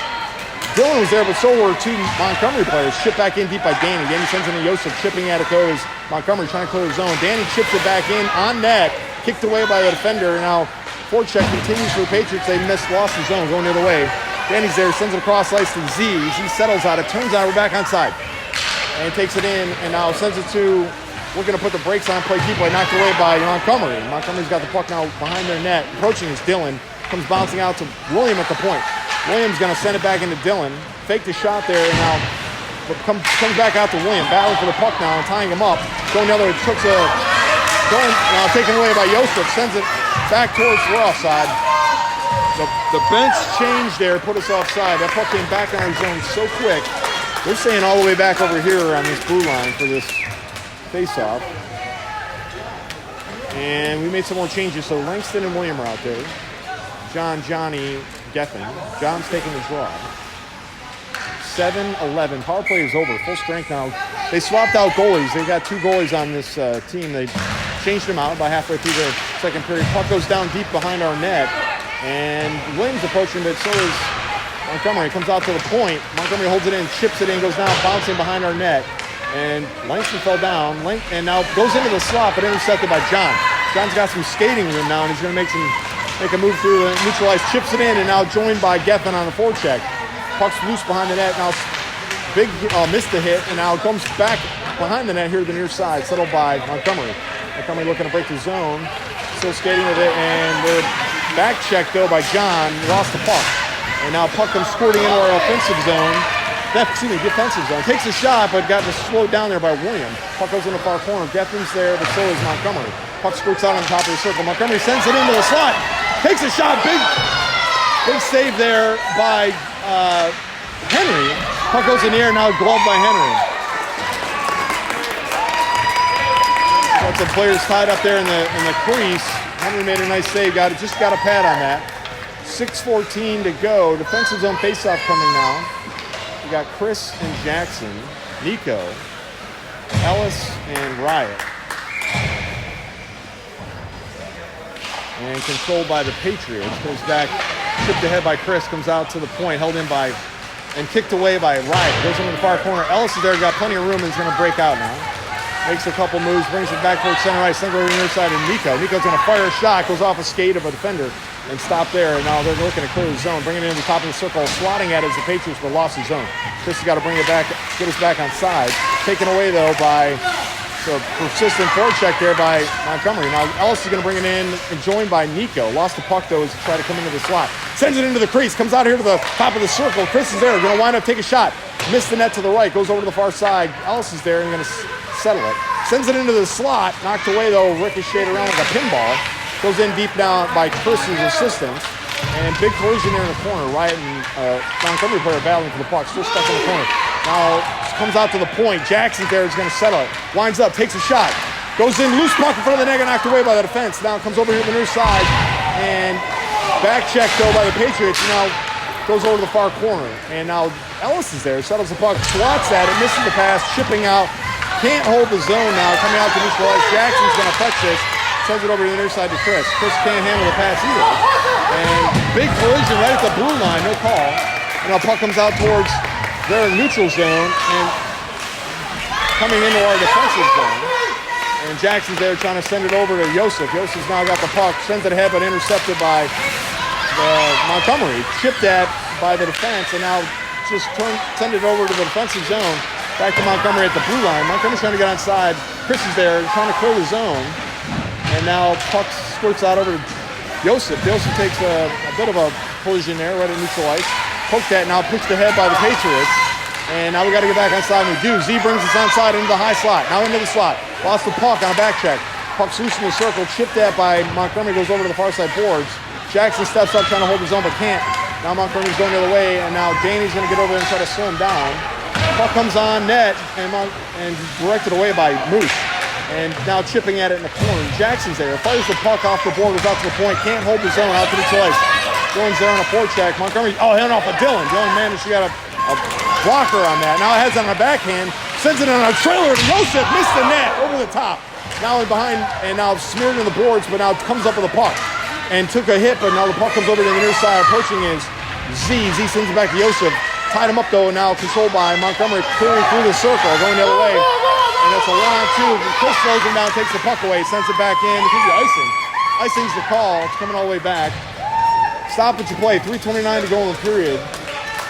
S1: Dylan was there, but so were two Montgomery players. Chipped back in deep by Danny. Danny sends it to Yosef. Chipping at it goes Montgomery trying to clear the zone. Danny chips it back in on net. Kicked away by the defender. Now forecheck continues for the Patriots. They lost the zone going the other way. Danny's there, sends it across ice to Z. Z settles out. It turns out we're back on side. And takes it in, and now sends it to, we're going to put the brakes on, play keep play, knocked away by Montgomery. Montgomery's got the puck now behind their net. Approaching is Dylan. Comes bouncing out to William at the point. William's going to send it back into Dylan. Faked the shot there, and now comes back out to William. Battling for the puck now and tying him up. Going the other way, now taken away by Yosef. Sends it back towards the offside. The bench change there put us offside. That puck came back in our zone so quick. They're staying all the way back over here on this blue line for this face-off. And we made some more changes. So Langston and William are out there. Johnny, Geffen. John's taking the draw. 7-11. Power play is over. Full strength now. They swapped out goalies. They got two goalies on this team. They changed them out by halfway through the second period. Puck goes down deep behind our net. And Williams approaching, but so is Montgomery. Comes out to the point. Montgomery holds it in, chips it in, goes down, bouncing behind our net. And Langston fell down, and now goes into the slot, but intercepted by John. John's got some skating with him now, and he's going to make a move through the neutralize, chips it in, and now joined by Geffen on the forecheck. Puck's loose behind the net. Now big missed the hit, and now comes back behind the net here to the near side, settled by Montgomery. Montgomery looking to break the zone, still skating with it, and we're back check though by John, lost the puck. And now puck comes squirting into our defensive zone. Takes a shot, but got slowed down there by William. Puck goes in the far corner. Geffen's there, but so is Montgomery. Puck squirts out on top of the circle. Montgomery sends it into the slot. Takes a shot. Big save there by Henry. Puck goes in the air, now gloved by Henry. Got some players tied up there in the crease. Henry made a nice save. Just got a pad on that. 6:14 to go. Defensive zone faceoff coming now. We got Chris and Jackson, Nico, Ellis, and Riot. And controlled by the Patriots. Goes back, chipped ahead by Chris, comes out to the point, held in by, and kicked away by Riot. Goes into the far corner. Ellis is there, got plenty of room, and he's going to break out now. makes a couple moves, brings it back towards center ice, sends it over to the near side to Nico. Nico's going to fire a shot, goes off a skate of a defender and stop there. And now they're looking to clear the zone, bringing it into the top of the circle, swatting at it as the Patriots but lost the zone. Chris has got to bring it back, get us back on side. Taken away, though, by the persistent forecheck there by Montgomery. Now Ellis is going to bring it in and joined by Nico. Lost the puck, though, as he tried to come into the slot. Sends it into the crease, comes out here to the top of the circle. Chris is there, going to wind up, take a shot. Missed the net to the right, goes over to the far side. Ellis is there and going to settle it. Sends it into the slot, knocked away, though, ricocheted around like a pinball. Goes in deep now by Chris's assistance. And big collision there in the corner. Riot and Montgomery player battling for the puck. Still stuck in the corner. Now comes out to the point. Jackson there is going to settle it. Winds up, takes a shot. Goes in, loose puck in front of the net, got knocked away by the defense. Now comes over here to the near side. And back check, though, by the Patriots. Now goes over to the far corner. And now Ellis is there. Settles the puck, swats at it, misses the pass, chipping out. Can't hold the zone now. Coming out to neutral ice. Jackson's going to touch this. Sends it over to the near side to Chris. Chris can't handle the pass either. And big collision right at the blue line, no call. And now puck comes out towards their neutral zone and coming into our defensive zone. And Jackson's there trying to send it over to Joseph. Joseph's now got the puck, sends it ahead, but intercepted by Montgomery. Chipped at by the defense, and now just send it over to the defensive zone. Back to Montgomery at the blue line. Montgomery's trying to get onside. Chris is there trying to clear the zone. And now puck squirts out over to Joseph. Joseph takes a bit of a collision there right at neutral ice. Poked that, now pushed ahead by the Patriots. And now we got to get back onside, and we do. Z brings us onside into the high slot. Now into the slot. Lost the puck on a back check. Puck's loose in the circle. Chipped at by Montgomery, goes over to the far side boards. Jackson steps up trying to hold his own, but can't. Now Montgomery's going the other way, and now Danny's going to get over there and try to slow him down. Puck comes on net and directed away by Moose. And now chipping at it in the corner. Jackson's there. Fires the puck off the board, goes out to the point. Can't hold the zone out to the ice. Dylan's there on a forecheck. Montgomery, handing off of Dylan. Dylan managed to get a blocker on that. Now it has on a backhand. Sends it on a trailer to Joseph. Missed the net over the top. Now in behind and now smeared in the boards, but now comes up with a puck. And took a hit, but now the puck comes over to the near side. Approaching is Z. Z sends it back to Joseph. Tied him up, though, now controlled by Montgomery. Clearing through the circle, going the other way. And it's a 1-on-2. Chris slows him down, takes the puck away, sends it back in. It gives you icing. Icing's the call. It's coming all the way back. Stoppage of play. 3:29 to go in the period.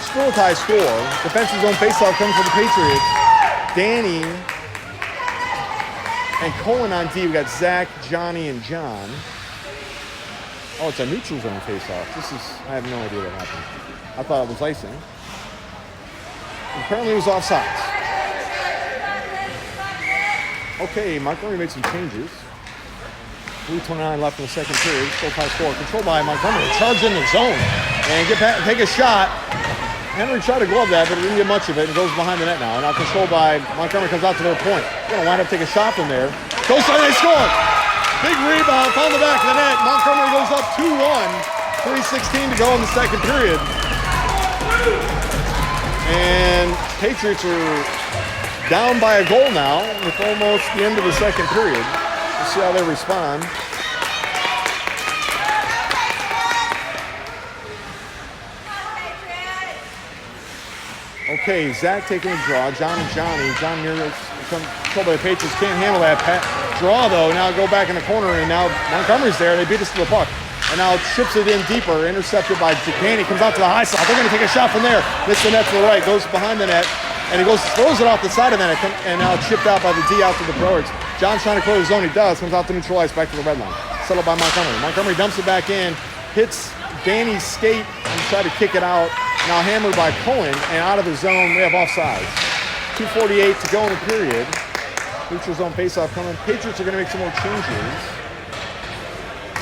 S1: Still a tie score. Defensive zone faceoff comes for the Patriots. Danny and Cohen on D. We got Zach, Johnny, and John. Oh, it's a neutral zone faceoff. I have no idea what happened. I thought it was icing. Apparently it was offsides. Okay, Montgomery made some changes. 3:29 left in the second period. Still tie score. Controlled by Montgomery. Charged in the zone. And take a shot. Henry tried to glove that, but he didn't get much of it. And goes behind the net now. And now controlled by Montgomery, comes out to their point. Going to wind up taking a shot from there. Goes and they score. Big rebound. Found the back of the net. Montgomery goes up 2-1. 3:16 to go in the second period. And Patriots are down by a goal now with almost the end of the second period. We'll see how they respond. Okay, Zach taking a draw. John and Johnny. John near controlled by the Patriots. Can't handle that draw, though. Now go back in the corner, and now Montgomery's there. They beat us to the puck. And now chips it in deeper. Intercepted by Danny. Comes out to the high slot. They're going to take a shot from there. Missed the net to the right. Goes behind the net. And he throws it off the side of the net. And now chipped out by the D out to the forwards. John's trying to close the zone. He does. Comes out to neutral ice. Back to the red line. Settled by Montgomery. Montgomery dumps it back in. Hits Danny's skate and try to kick it out. Now hammered by Cohen. And out of the zone. We have offsides. 2:48 to go in the period. Neutral zone faceoff coming. Patriots are going to make some more changes.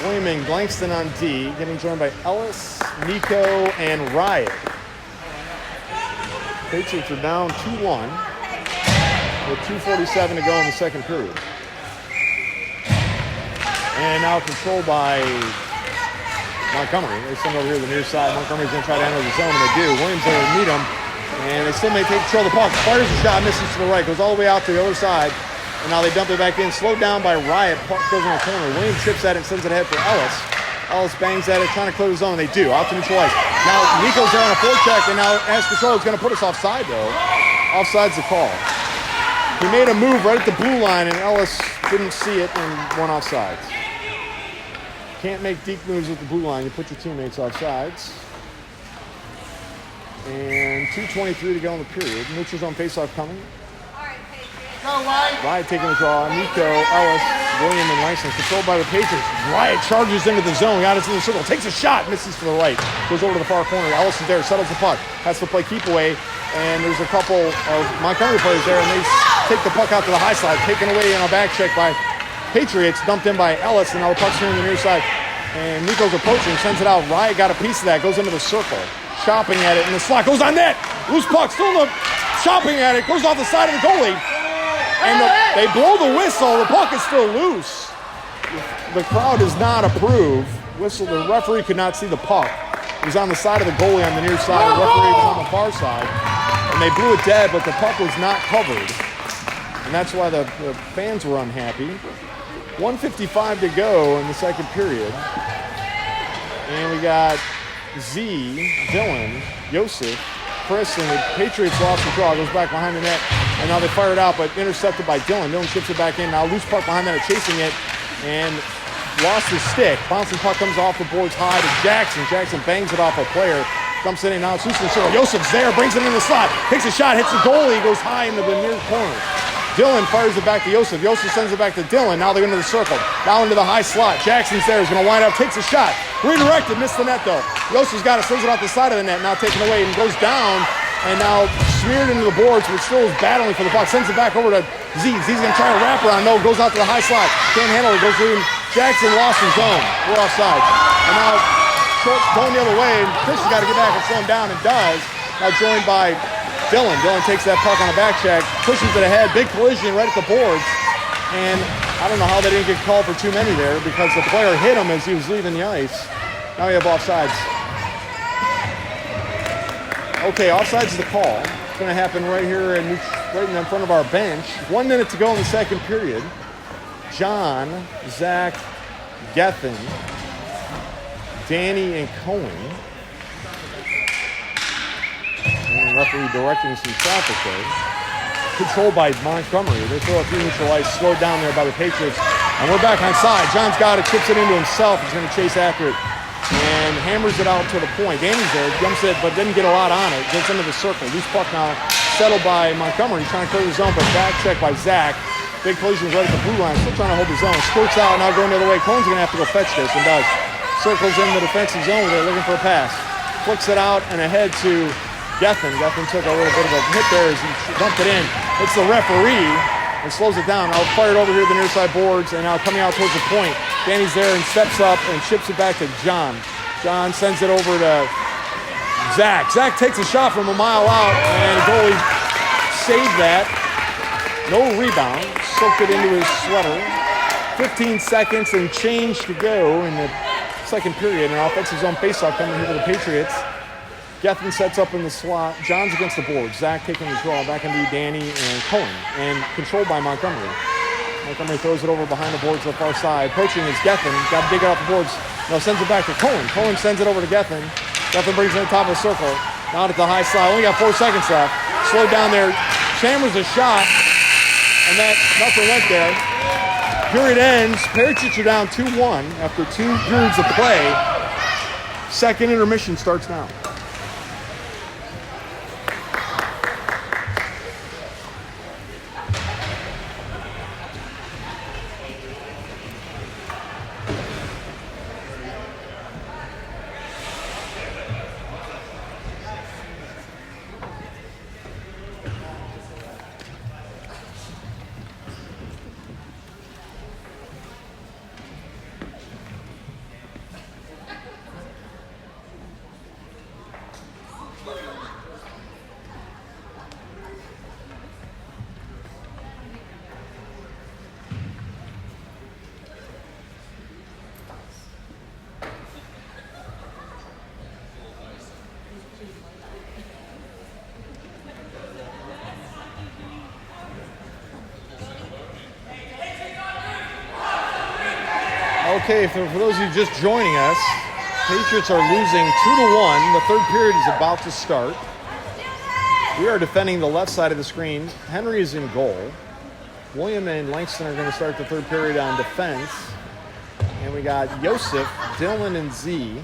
S1: William and Blankston on D, getting joined by Ellis, Nico, and Riot. Patriots are down 2-1 with 2:47 to go in the second period. And now controlled by Montgomery. They send over here to the near side. Montgomery's going to try to enter the zone, and they do. Williams there to meet him, and they still may take control of the puck. Fires a shot, misses to the right, goes all the way out to the other side. And now they dump it back in, slowed down by Riot. Puck goes in the corner. Williams chips at it and sends it ahead for Ellis. Ellis bangs at it, trying to clear the zone. They do, out to neutral ice. Now Nico's there on a forecheck, and now as control is going to put us offside, though. Offside's the call. He made a move right at the blue line, and Ellis didn't see it and went offsides. Can't make deep moves at the blue line. You put your teammates offsides. And 2:23 to go in the period. Neutral zone faceoff coming.
S2: Go, White.
S1: Wyatt taking the draw. Nico, Ellis, William, and Langston controlled by the Patriots. Wyatt charges into the zone. Got us in the circle. Takes a shot. Misses to the right. Goes over to the far corner. Ellis is there. Settles the puck. Has to play keep away. And there's a couple of Montgomery players there. And they take the puck out to the high side. Taken away on a back check by Patriots. Dumped in by Ellis. And now the puck's here on the near side. And Nico's approaching. Sends it out. Wyatt got a piece of that. Goes into the circle. Chopping at it. And the slot goes on net. Loose puck. Still in the chopping at it. Goes off the side of the goalie. And they blow the whistle. The puck is still loose. The crowd does not approve. Whistle. The referee could not see the puck. He was on the side of the goalie on the near side. The referee was on the far side. And they blew it dead, but the puck was not covered. And that's why the fans were unhappy. 1:55 to go in the second period. And we got Z, Dylan, Yosef, Chris, and the Patriots lost the draw. Goes back behind the net. And now they fire it out, but intercepted by Dylan. Dylan chips it back in. Now loose puck behind the net, chasing it. And lost his stick. Bouncing puck comes off the boards high to Jackson. Jackson bangs it off a player. Dumps it in. Now it's loose in the circle. Yosef's there. Brings it in the slot. Takes a shot. Hits the goalie. Goes high into the near corner. Dylan fires it back to Yosef. Yosef sends it back to Dylan. Now they're into the circle. Now into the high slot. Jackson's there. He's going to wind up. Takes a shot. Redirected. Missed the net, though. Yosef's got it. Sends it off the side of the net. Now taken away and goes down. And now smeared into the boards, but still is battling for the puck. Sends it back over to Z. Z's going to try a wraparound. No, goes out to the high slot. Can't handle it. Goes through. Jackson lost his zone. We're offside. And now going the other way. And Chris has got to get back and slow him down, and does. Now joined by Dylan. Dylan takes that puck on a back check, pushes it ahead. Big collision right at the boards. And I don't know how they didn't get called for too many there, because the player hit him as he was leaving the ice. Now we have offsides. Okay, offsides is the call. It's going to happen right here and right in front of our bench. 1 minute to go in the second period. John, Zach, Gethin, Danny, and Cohen. And referee directing some traffic there. Controlled by Montgomery. They throw a few neutral ice, slowed down there by the Patriots. And we're back on side. John's got it, chips it into himself. He's going to chase after it. And hammers it out to the point. Danny's there, jumps it, but didn't get a lot on it. Gets into the circle. Loose puck now settled by Montgomery. Trying to clear the zone, but back check by Zach. Big collision right at the blue line. Still trying to hold the zone. Squirts out, now going the other way. Cohen's going to have to go fetch this, and does. Circles in the defensive zone. They're looking for a pass. Flicks it out and ahead to Gethin. Gethin took a little bit of a hit there as he dumped it in. It's the referee and slows it down. Now fired over here to the near side boards, and now coming out towards the point. Danny's there and steps up and chips it back to John. John sends it over to Zach. Zach takes a shot from a mile out, and the goalie saved that. No rebound. Soaked it into his sweater. 15 seconds and change to go in the second period. An offensive zone faceoff coming here for the Patriots. Gethin sets up in the slot. John's against the board. Zach taking the draw back into Danny and Cohen, and controlled by Montgomery. Montgomery throws it over behind the boards to the far side. Approaching is Gethin. Got to dig it off the boards. No, sends it back to Cohen. Cohen sends it over to Gethin. Gethin brings it to the top of the circle. Down at the high slide. Only got 4 seconds left. Slowed down there. Chammers a shot. And that nothing went there. Period ends. Patriots are down 2-1 after 2 periods of play. Second intermission starts now. Okay, for those of you just joining us, Patriots are losing 2-1. The third period is about to start. We are defending the left side of the screen. Henry is in goal. William and Langston are going to start the third period on defense. And we got Joseph, Dylan, and Z.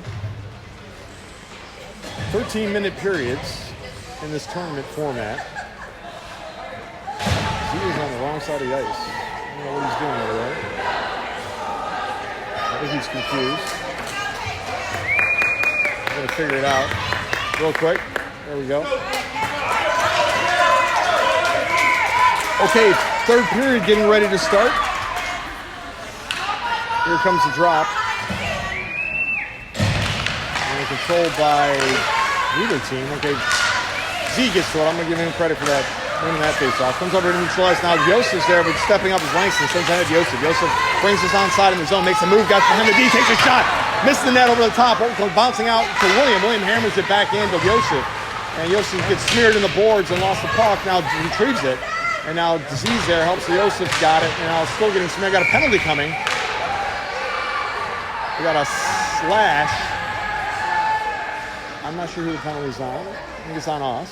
S1: 13-minute periods in this tournament format. Z is on the wrong side of the ice. I don't know what he's doing over there. I think he's confused. I'm going to figure it out real quick. There we go. Okay, third period getting ready to start. Here comes the drop. And controlled by neither team. Okay, Z gets to it. I'm going to give him credit for that, winning that face-off. Comes over to neutralize. Now Joseph's there, but stepping up is Langston. Sends ahead Joseph. Joseph brings us onside in the zone, makes a move, got behind the D, takes a shot. Misses the net over the top, bouncing out to William. William hammers it back in to Joseph. And Joseph gets smeared in the boards and lost the puck. Now retrieves it. And now Disease there helps Joseph, got it. And now still getting smeared. Got a penalty coming. We got a slash. I'm not sure who the penalty's on. I think it's on us.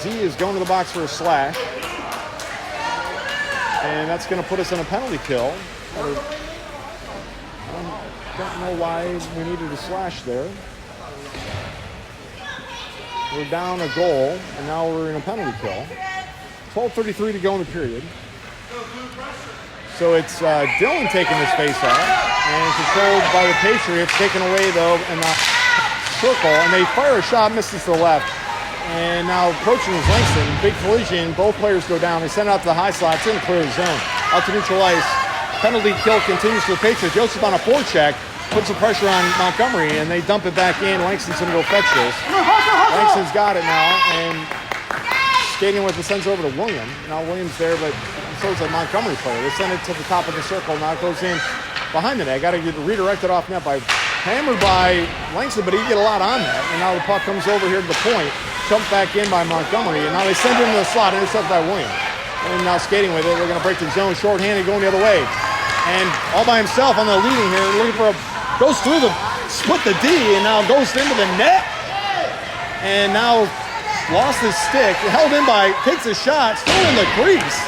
S1: Z is going to the box for a slash. And that's going to put us in a penalty kill. I don't know why we needed a slash there. We're down a goal, and now we're in a penalty kill. 12:33 to go in the period. So it's Dylan taking this face-off, and controlled by the Patriots, taken away, though, in the circle. And they fire a shot, misses to the left. And now approaching is Langston. Big collision. Both players go down. They send it out to the high slot. It's in the clear zone. Out to neutral ice. Penalty kill continues for the Patriots. Joseph on a forecheck. Puts some pressure on Montgomery, and they dump it back in. Langston's going to go fetch this. Langston's got it now, and skating with it sends it over to William. Now William's there, but so is a Montgomery player. They send it to the top of the circle. Now it goes in behind the net. Got to get redirected off net by hammered by Langston, but he get a lot on that. And now the puck comes over here to the point. Jumped back in by Montgomery, and now they send him to the slot, intercepted by William. And now skating with it. They're going to break the zone, shorthanded, going the other way. And all by himself on the leading here, looking for a, goes through the, split the D, and now goes into the net. And now lost his stick, held in by, takes a shot, still in the crease.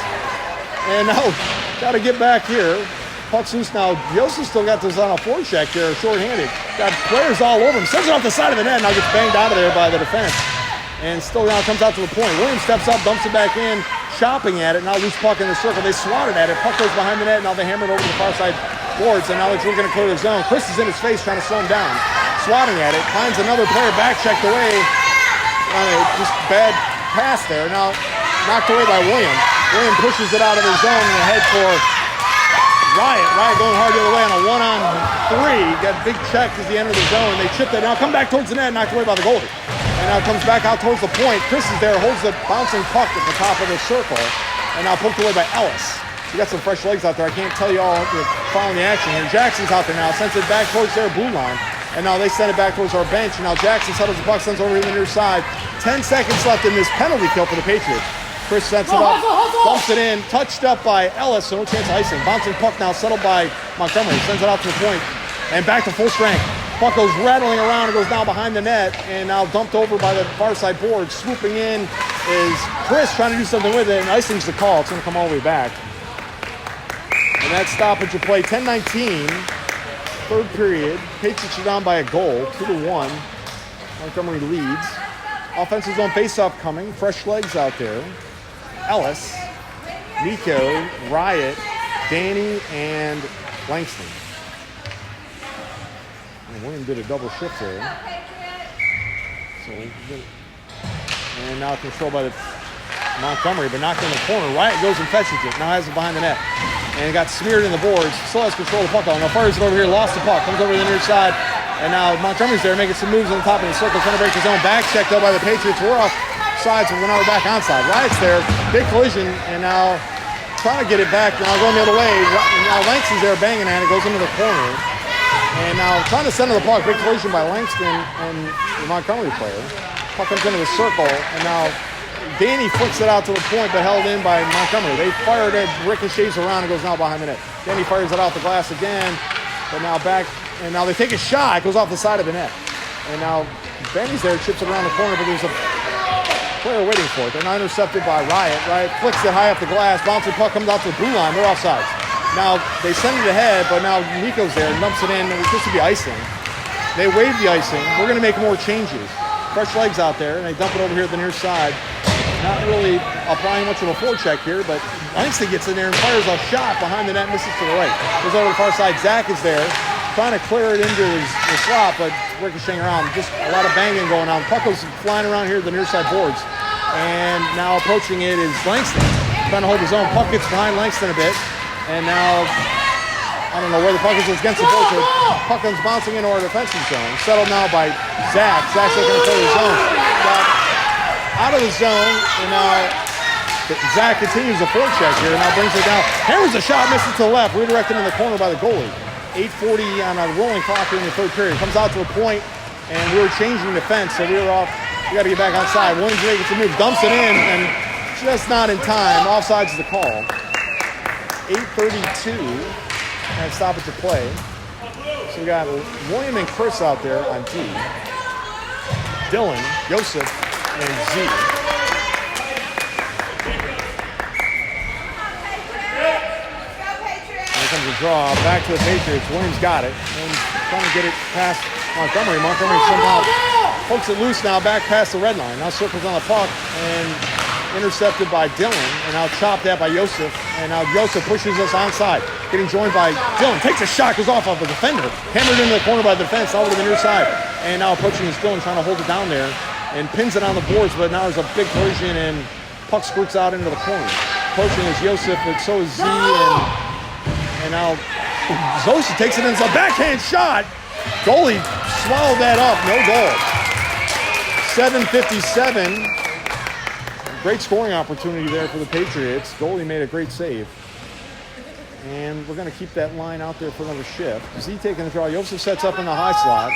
S1: And now got to get back here. Puck's loose now. Joseph still got this on a forecheck here, shorthanded. Got players all over him. Sends it off the side of the net, now gets banged out of there by the defense. And still now comes out to the point. Williams steps up, dumps it back in, chopping at it. Now loose puck in the circle. They swatted at it. Puck goes behind the net. Now they hammer it over to the far side boards. And now they're looking to clear the zone. Chris is in his face trying to slow him down. Swatting at it. Finds another player back checked away. Just bad pass there. Now knocked away by William. William pushes it out of the zone and ahead for Riot. Riot going hard the other way on a 1-on-3. Got a big check as he entered the zone. They chipped it. Now come back towards the net. Knocked away by the goalie. And now comes back out towards the point. Chris is there, holds the bouncing puck at the top of the circle. And now poked away by Ellis. We got some fresh legs out there. I can't tell you all following the action here. Jackson's out there now. Sends it back towards their blue line. And now they send it back towards our bench. And now Jackson settles the puck, sends over to the near side. 10 seconds left in this penalty kill for the Patriots. Chris sets it up, bumps it in, touched up by Ellis, so no chance of icing. Bouncing puck now settled by Montgomery. Sends it out to the point. And back to full strength. Puck goes rattling around and goes down behind the net, and now dumped over by the far side board. Swooping in is Chris trying to do something with it, and icing's the call. It's going to come all the way back. And that stoppage of play, 10-19, third period. Patriots are down by a goal, 2-1. Montgomery leads. Offensive zone faceoff coming. Fresh legs out there. Ellis, Nico, Riot, Danny, and Langston. William did a double shift there. And now controlled by the Montgomery, but knocked in the corner. Riot goes and fetches it. Now has it behind the net. And got smeared in the boards. Still has control of the puck on. Now fires it over here, lost the puck. Comes over to the near side. And now Montgomery's there making some moves on the top of the circle. Trying to break his own back check though by the Patriots. We're off sides, but now we're back onside. Riot's there. Big collision. And now trying to get it back. Now going the other way. And now Langston's there banging at it. Goes into the corner. And now trying to center the puck, big collision by Langston and the Montgomery player. Puck comes into the circle, and now Danny flicks it out to the point, but held in by Montgomery. They fired it, ricochets around, and goes now behind the net. Danny fires it off the glass again, but now back, and now they take a shot, it goes off the side of the net. And now Benny's there, chips it around the corner, but there's a player waiting for it. They're not intercepted by Riot. Riot flicks it high up the glass. Bouncing puck comes out to the blue line. They're offsides. Now, they send it ahead, but now Nico's there, dumps it in. It was supposed to be icing. They wave the icing. We're going to make more changes. Fresh legs out there, and they dump it over here at the near side. Not really applying much of a forecheck here, but Langston gets in there and fires a shot behind the net, misses to the right. Goes over to the far side. Zach is there, trying to clear it into the slot, but ricocheting around. Just a lot of banging going on. Puck goes flying around here at the near side boards. And now approaching it is Langston, trying to hold his own. Puck gets behind Langston a bit. And now, I don't know where the puck is. It's against the board. Puck comes bouncing into our defensive zone. Settled now by Zach. Zach's looking to play the zone. Got out of the zone. And now Zach continues a forecheck here. And now brings it down. Hammers a shot, misses to the left. Redirected in the corner by the goalie. 8:40 on a rolling clock here in the third period. Comes out to the point, and we were changing defense. So we were off. We got to get back outside. Williams gets the move. Dumps it in. And just not in time. Offsides is the call. 8:32 and stoppage of play. So we got William and Chris out there on D. Dylan, Joseph, and Z. Here comes a draw. Back to the Patriots. Williams got it. And trying to get it past Montgomery. Montgomery somehow pokes it loose now back past the red line. Now circles on the puck and intercepted by Dylan, and now chopped at by Joseph, and now Joseph pushes us onside. Getting joined by Dylan, takes a shot, goes off of the defender, hammered into the corner by the defense, over to the near side, and now approaching is Dylan, trying to hold it down there, and pins it on the boards, but now there's a big collision, and puck squirts out into the corner. Approaching is Joseph, but so is Z, and now Joseph takes it in, it's a backhand shot. Goalie swallowed that up, no goal. 7:57. Great scoring opportunity there for the Patriots. Goalie made a great save. And we're going to keep that line out there for another shift. Z taking the draw. Joseph sets up in the high slot.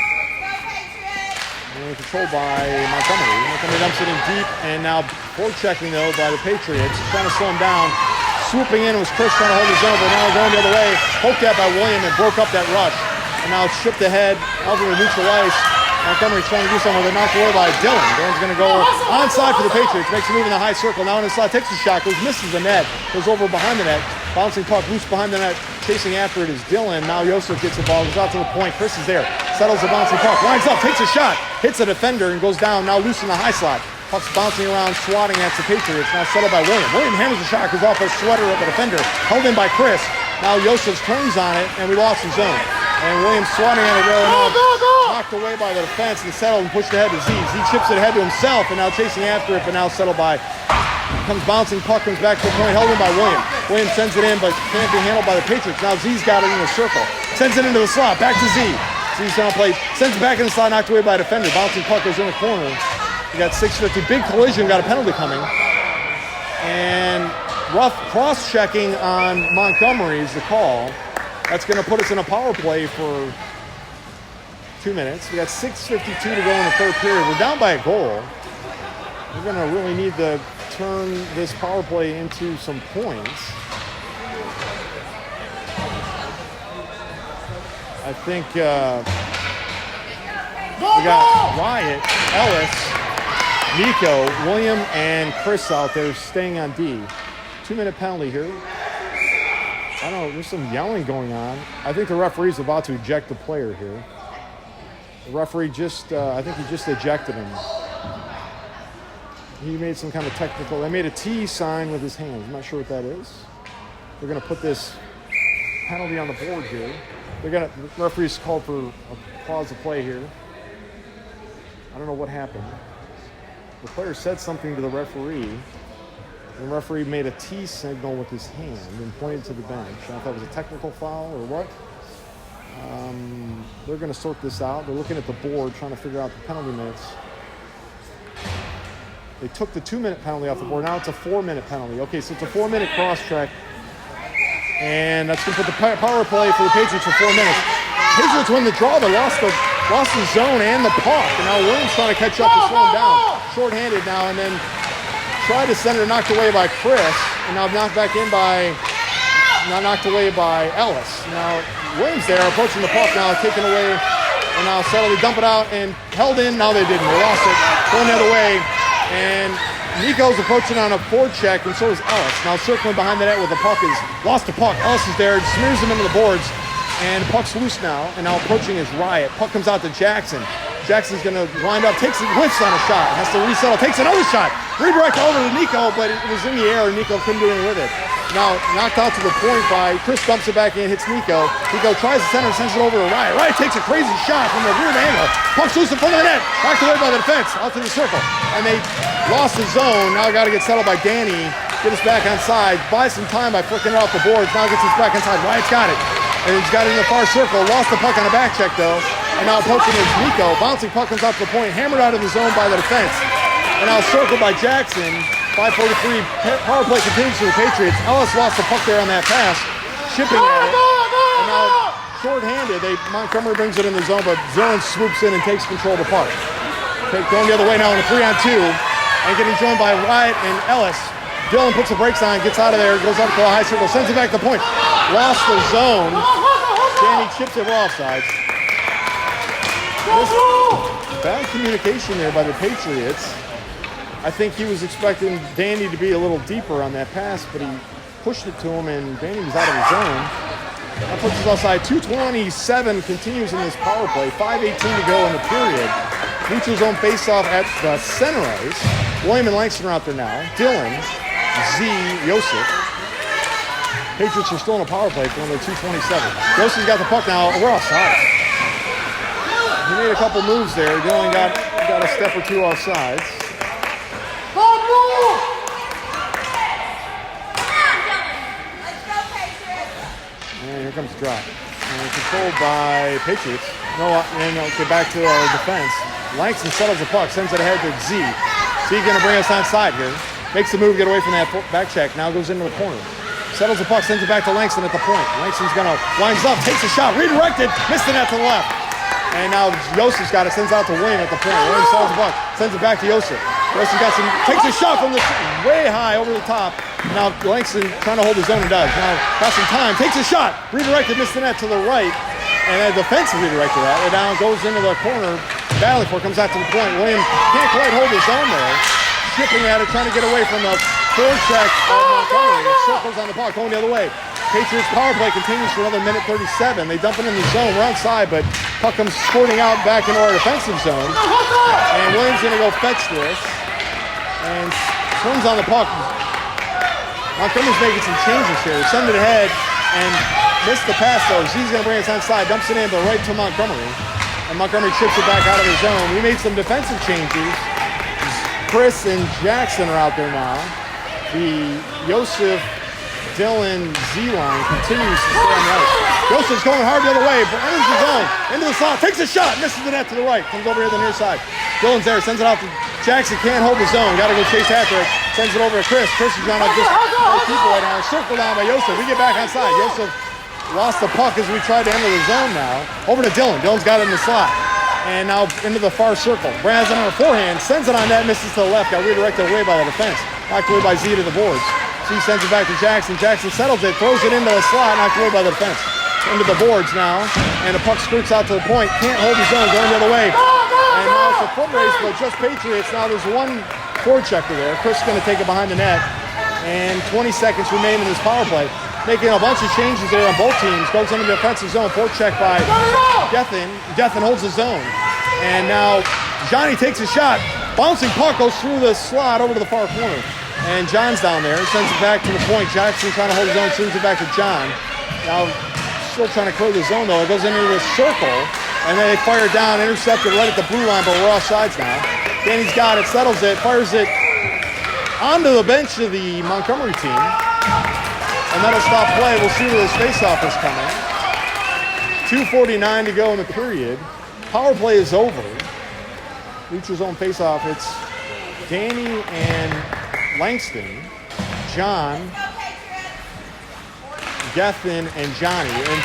S1: And controlled by Montgomery. Montgomery dumps it in deep. And now forechecking, though, by the Patriots. Trying to slow him down. Swooping in was Chris trying to hold his own, but now going the other way. Poked at by William and broke up that rush. And now it's chipped ahead over to neutral ice. Montgomery's trying to do something with it, knocked away by Dylan. Dylan's going to go onside for the Patriots. Makes a move in the high circle. Now in the slot, takes a shot, goes, misses the net, goes over behind the net. Bouncing puck loose behind the net. Chasing after it is Dylan. Now Joseph gets the ball, goes out to the point. Chris is there. Settles the bouncing puck. Lines up, takes a shot, hits a defender and goes down. Now loose in the high slot. Puck's bouncing around, swatting at the Patriots. Now settled by William. William hammers the shot, goes off a sweater of the defender. Held in by Chris. Now Joseph turns on it, and we lost the zone. And Williams swatting at it really enough. Knocked away by the defense and settled and pushed ahead to Z. Z chips it ahead to himself and now chasing after it, but now settled by. Comes bouncing, puck comes back to the point, held in by William. William sends it in, but can't be handled by the Patriots. Now Z's got it in the circle. Sends it into the slot, back to Z. Z's going to play, sends it back in the slot, knocked away by a defender. Bouncing puck goes in the corner. We got 6:50, big collision, got a penalty coming. And rough cross-checking on Montgomery is the call. That's going to put us in a power play for 2 minutes. We got 6:52 to go in the third period. We're down by a goal. We're going to really need to turn this power play into some points. I think we got Riot, Ellis, Nico, William, and Chris out there staying on D. 2-minute penalty here. I don't know, there's some yelling going on. I think the referee's about to eject the player here. The referee just, I think he just ejected him. He made some kind of technical, they made a T sign with his hands. I'm not sure what that is. They're going to put this penalty on the board here. The referee's called for a pause of play here. I don't know what happened. The player said something to the referee. The referee made a T signal with his hand and pointed to the bench. I don't know if that was a technical foul or what. They're going to sort this out. They're looking at the board, trying to figure out the penalty minutes. They took the 2-minute penalty off the board. Now it's a 4-minute penalty. Okay, so it's a 4-minute cross-check. And that's going to put the power play for the Patriots for 4 minutes. Patriots win the draw. They lost the zone and the puck. And now Williams trying to catch up to slow him down. Short-handed now, and then tried to send it, knocked away by Chris. And now knocked back in by, now knocked away by Ellis. Now Williams there approaching the puck now, taken away. And now settled, they dump it out and held in. Now they didn't. They lost it. Going the other way. And Nico's approaching on a forecheck, and so is Ellis. Now circling behind the net with the puck is lost the puck. Ellis is there, smears him into the boards, and the puck's loose now. And now approaching is Riot. Puck comes out to Jackson. Jackson's going to wind up, takes it, whiffs on a shot, has to resettle, takes another shot, redirect over to Nico, but it was in the air, and Nico couldn't do anything with it. Now knocked out to the point by Chris, dumps it back in, hits Nico. Nico tries to center, sends it over to Riot. Riot takes a crazy shot from the weird angle. Puck's loose in front of the net, knocked away by the defense, out to the circle. And they lost the zone. Now got to get settled by Danny. Get us back on side. Buy some time by flicking it off the boards. Now gets us back inside. Riot's got it. And he's got it in the far circle. Lost the puck on a back check though. And now approaching is Nico. Bouncing puck comes off the point. Hammered out of the zone by the defense. And now circled by Jackson. 5:43. Power play continues for the Patriots. Ellis lost the puck there on that pass. Shipping at it. And now short-handed. Montgomery brings it in the zone, but Zillin swoops in and takes control of the puck. Going the other way now in a 3-on-2. And getting joined by Riot and Ellis. Dillon puts the brakes on, gets out of there, goes up to a high circle, sends it back to the point. Lost the zone. Danny chips it offsides. Bad communication there by the Patriots. I think he was expecting Danny to be a little deeper on that pass, but he pushed it to him, and Danny was out of his zone. That puts us offside. 2:27 continues in this power play. 5:18 to go in the period. Neutral zone face-off at the center ice. William and Langston are out there now. Dillon, Z, Yosef. Patriots are still in a power play for only 2:27. Yosef's got the puck now. We're offside. He made a couple moves there. Dillon got a step or two offsides. And here comes the drop. And controlled by Patriots. Okay, back to our defense. Langston settles the puck, sends it ahead to Z. Z going to bring us on side here. Makes the move, get away from that back check. Now goes into the corner. Settles the puck, sends it back to Langston at the point. Langston's going to winds up, takes a shot, redirected, missed the net to the left. And now Yosef's got it, sends it out to William at the point. William settles the puck, sends it back to Yosef. Yosef takes a shot from the way high over the top. Now Langston trying to hold his own and does. Now got some time, takes a shot, redirected, missed the net to the right. And a defensive redirected that. And now goes into the corner. Battling for it, comes out to the point. William can't quite hold his own there. Shipping at it, trying to get away from the forecheck of Montgomery. It circles on the puck, going the other way. Patriots power play continues for another minute 37. They dump it in the zone. We're outside, but puck comes squirting out back into our defensive zone. And Williams going to go fetch this. And swings on the puck. Montgomery's making some changes here. Send it ahead and missed the pass though. Z's going to bring us onside. Dumps it in, but right to Montgomery. And Montgomery chips it back out of his zone. We made some defensive changes. Chris and Jackson are out there now. The Yosef, Dillon, Z-line continues to stay on the ice. Yosef's going hard the other way, but enters the zone, into the slot, takes a shot, misses the net to the right, comes over here to the near side. Dillon's there, sends it out to Jackson, can't hold the zone, got to go chase after it, sends it over to Chris. Chris is trying to just hold people right now, circled down by Yosef. We get back outside. Yosef lost the puck as we tried to enter the zone now. Over to Dillon. Dillon's got it in the slot. And now into the far circle. Brad has it on her forehand, sends it on net, misses to the left, got redirected away by the defense. Knocked away by Z to the boards. Z sends it back to Jackson. Jackson settles it, throws it into the slot, knocked away by the defense. Into the boards now, and the puck skirts out to the point. Can't hold his own, going the other way. And now it's a foot race, but just Patriots. Now there's one forechecker there. Chris is going to take it behind the net. And 20 seconds remain in this power play. Making a bunch of changes there on both teams. Goes into the offensive zone. Forecheck by Gethin. Gethin holds his zone. And now Johnny takes a shot. Bouncing puck goes through the slot over to the far corner. And John's down there. Sends it back to the point. Jackson trying to hold his own. Sends it back to John. Now still trying to clear the zone though. It goes into the circle. And then they fire it down. Intercepted right at the blue line, but we're offsides now. Danny's got it. Settles it. Fires it onto the bench of the Montgomery team. And that'll stop play. We'll see where this faceoff is coming. 2:49 to go in the period. Power play is over. Neutral zone faceoff. It's Danny and Langston, John, Gethin, and Johnny. And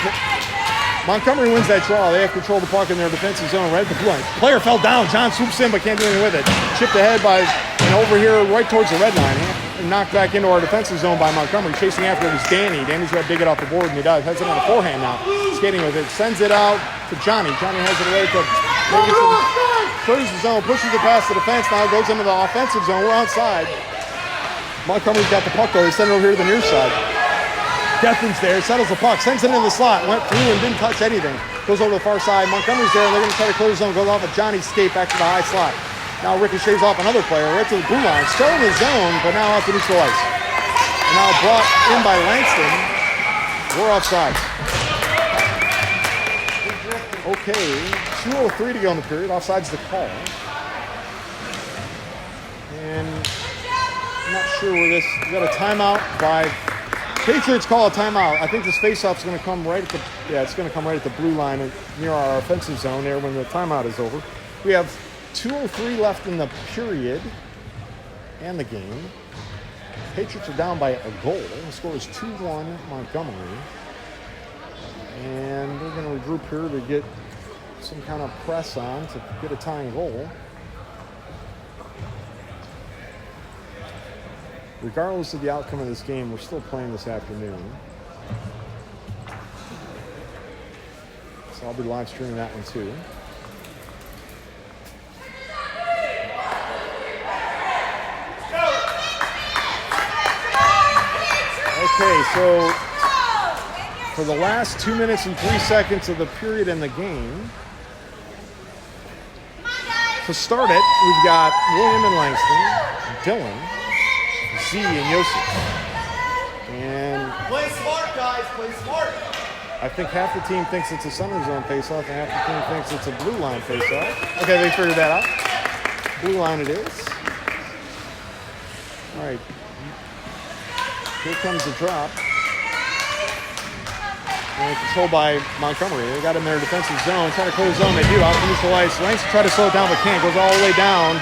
S1: Montgomery wins that draw. They have control of the puck in their defensive zone right at the blue line. Player fell down. John swoops in but can't do anything with it. Chipped ahead by, and over here right towards the red line. And knocked back into our defensive zone by Montgomery. Chasing after it was Danny. Danny's got to dig it off the board, and he does. Has it on the forehand now. Skating with it. Sends it out to Johnny. Johnny has it away to making some clears the zone, pushes it past the defense, now goes into the offensive zone. We're outside. Montgomery's got the puck though. They send it over here to the near side. Gethin's there, settles the puck, sends it into the slot, went through and didn't touch anything. Goes over to the far side. Montgomery's there, and they're going to try to clear the zone. Goes off a Johnny skate back to the high slot. Now ricochets off another player right to the blue line. Still in the zone, but now off the neutral ice. And now brought in by Langston. We're offside. Okay, 2:03 to go in the period. Offside's the call. And I'm not sure where this. We got a timeout by Patriots. Call a timeout. I think this faceoff's going to come right at the. Yeah, it's going to come right at the blue line and near our offensive zone there when the timeout is over. We have 2:03 left in the period and the game. Patriots are down by a goal. The score is 2-1 Montgomery. And we're going to regroup here to get some kind of press on to get a tying goal. Regardless of the outcome of this game, we're still playing this afternoon. So I'll be live streaming that one too. Okay, so for the last 2 minutes and 3 seconds of the period in the game, to start it, we've got William and Langston, Dylan, Z and Yosef. And
S3: play smart, guys. Play smart.
S1: I think half the team thinks it's a center zone faceoff, and half the team thinks it's a blue line faceoff. Okay, they figured that out. Blue line it is. All right. Here comes the drop. And controlled by Montgomery. They got him in their defensive zone. Trying to clear the zone. They do. Out the neutral ice. Langston try to slow it down, but can't. Goes all the way down.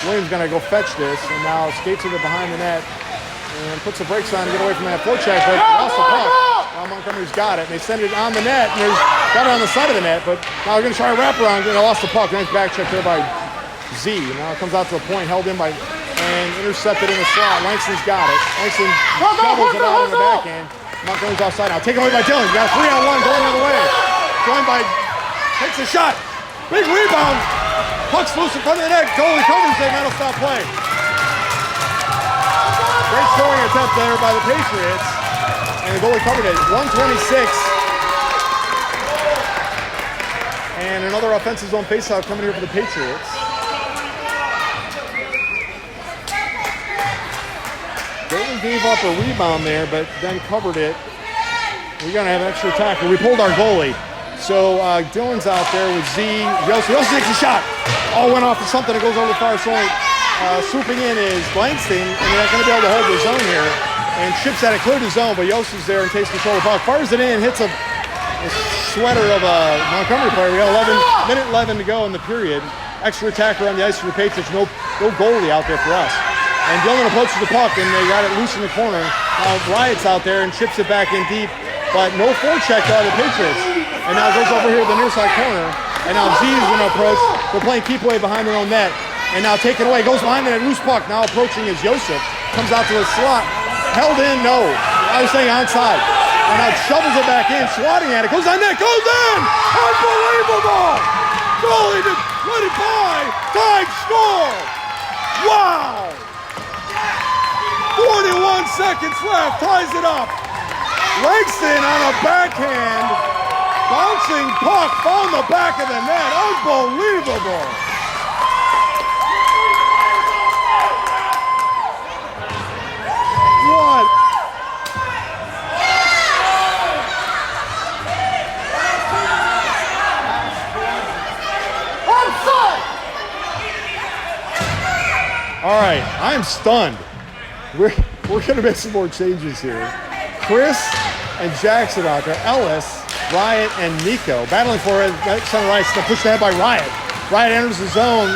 S1: Williams going to go fetch this. And now skates with it behind the net. And puts the brakes on to get away from that forecheck. But lost the puck. Now Montgomery's got it. And they send it on the net. And got it on the side of the net. But now they're going to try a wraparound. And they lost the puck. Nice back check there by Z. Now it comes out to the point. Held in by... And intercepted in the slot. Langston's got it. Langston doubles it out in the backhand. Montgomery's offside now. Taken away by Dylan. Got a 3-on-1 going the other way. Joined by... Takes a shot. Big rebound. Puck's loose in front of the net. Goalie covers it. That'll stop play. Great scoring attempt there by the Patriots. And the goalie covered it. 126. And another offensive zone faceoff coming here for the Patriots. Goalie gave up a rebound there, but then covered it. We're going to have an extra tackle. We pulled our goalie. So Dylan's out there with Z. Yosef takes a shot. All went off of something that goes over the far side. Swooping in is Langston, and they're not going to be able to hold the zone here. And chips at it, cleared the zone, but Yosef's there and takes control of the puck. Fires it in, hits a sweater of a Montgomery player. We got 11 to go in the period. Extra attacker on the ice for the Patriots. No goalie out there for us. And Dylan approaches the puck, and they got it loose in the corner. Now Riot's out there and chips it back in deep, but no forecheck by the Patriots. And now it goes over here to the near side corner. And now Z is going to approach. They're playing keep away behind their own net. And now taken away. Goes behind the net, loose puck. Now approaching is Yosef. Comes out to the slot. Held in, no. I was saying onside. And now shovels it back in, swatting at it. Goes on net, goes in! Unbelievable! Goalie just let it by. Tied score! Wow! 41 seconds left, ties it up. Langston on a backhand, bouncing puck, found the back of the net. Unbelievable. What? All right, I'm stunned. We're going to make some more changes here. Chris and Jackson out there. Ellis, Riot, and Nico battling for it. Center ice. Pushed ahead by Riot. Riot enters the zone.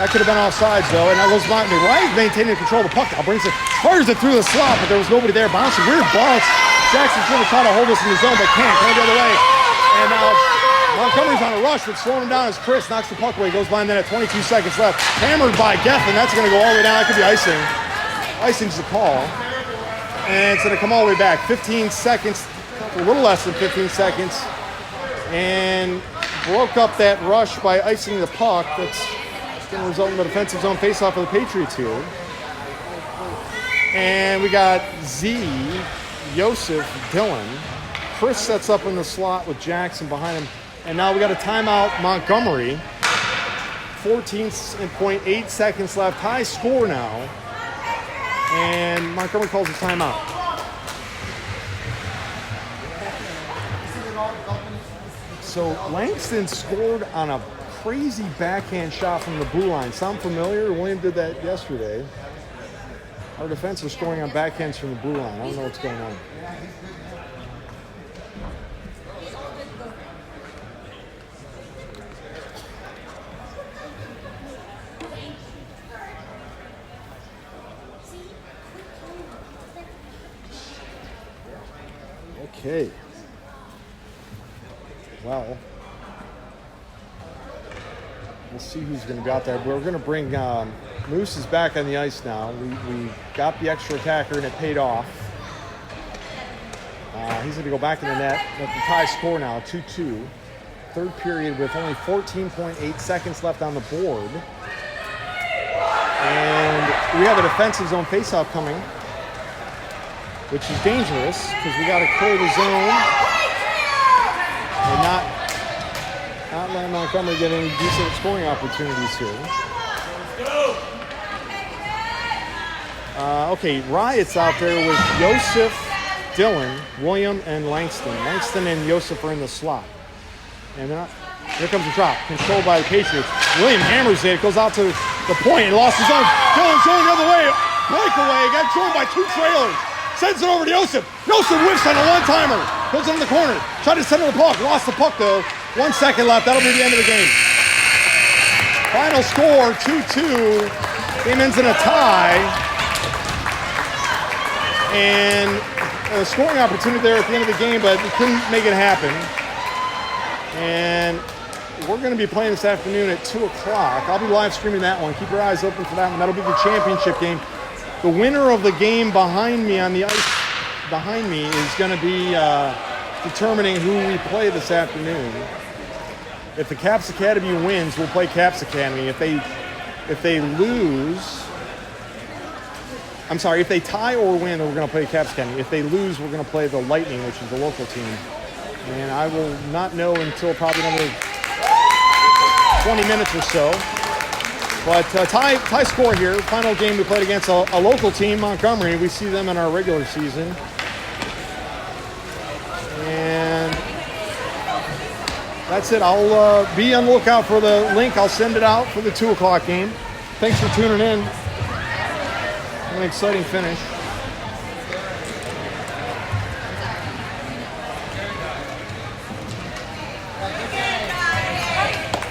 S1: That could have been offsides, though. And that goes Montgomery. Riot maintaining control of the puck. Now fires it through the slot, but there was nobody there. Bouncing. Weird bounce. Jackson's going to try to hold us in the zone, but can't. Going the other way. And now Montgomery's on a rush, but slowing him down as Chris knocks the puck away. Goes behind the net. 22 seconds left. Hammered by Geffen. That's going to go all the way down. That could be icing. Icing's the call. And it's going to come all the way back. 15 seconds, a little less than 15 seconds. And broke up that rush by icing the puck. That's going to result in the defensive zone faceoff for the Patriots here. And we got Joseph, Dylan. Chris sets up in the slot with Jackson behind him. And now we got a timeout, Montgomery. 14.8 seconds left. High score now. And Montgomery calls a timeout. So Langston scored on a crazy backhand shot from the blue line. Sound familiar? William did that yesterday. Our defense is scoring on backhands from the blue line. I don't know what's going on. Okay. Well, we'll see who's going to be out there. We're going to bring Moose is back on the ice now. We got the extra attacker and it paid off. He's going to go back in the net. That's the tie score now, 2-2. Third period with only 14.8 seconds left on the board. And we have a defensive zone faceoff coming, which is dangerous because we got to clear the zone and not let Montgomery get any decent scoring opportunities here. Okay, Riot's out there with Joseph, Dylan, William, and Langston. Langston and Joseph are in the slot. And here comes the drop, controlled by the Patriots. William hammers it, goes out to the point, and lost his own. Dylan's going the other way, breakaway, got joined by two trailers. Sends it over to Joseph. Joseph whiffs on a one-timer. Goes in the corner. Tried to center the puck. Lost the puck, though. 1 second left. That'll be the end of the game. Final score, 2-2. Game ends in a tie. And a scoring opportunity there at the end of the game, but we couldn't make it happen. And we're going to be playing this afternoon at 2 o'clock. I'll be live streaming that one. Keep your eyes open for that one. That'll be the championship game. The winner of the game behind me on the ice behind me is going to be determining who we play this afternoon. If the Caps Academy wins, we'll play Caps Academy. If they lose, if they tie or win, then we're going to play Caps Academy. If they lose, we're going to play the Lightning, which is the local team. And I will not know until probably another 20 minutes or so. But tie score here. Final game we played against a local team, Montgomery. We see them in our regular season. And that's it. I'll be on the lookout for the link. I'll send it out for the 2 o'clock game. Thanks for tuning in. An exciting finish.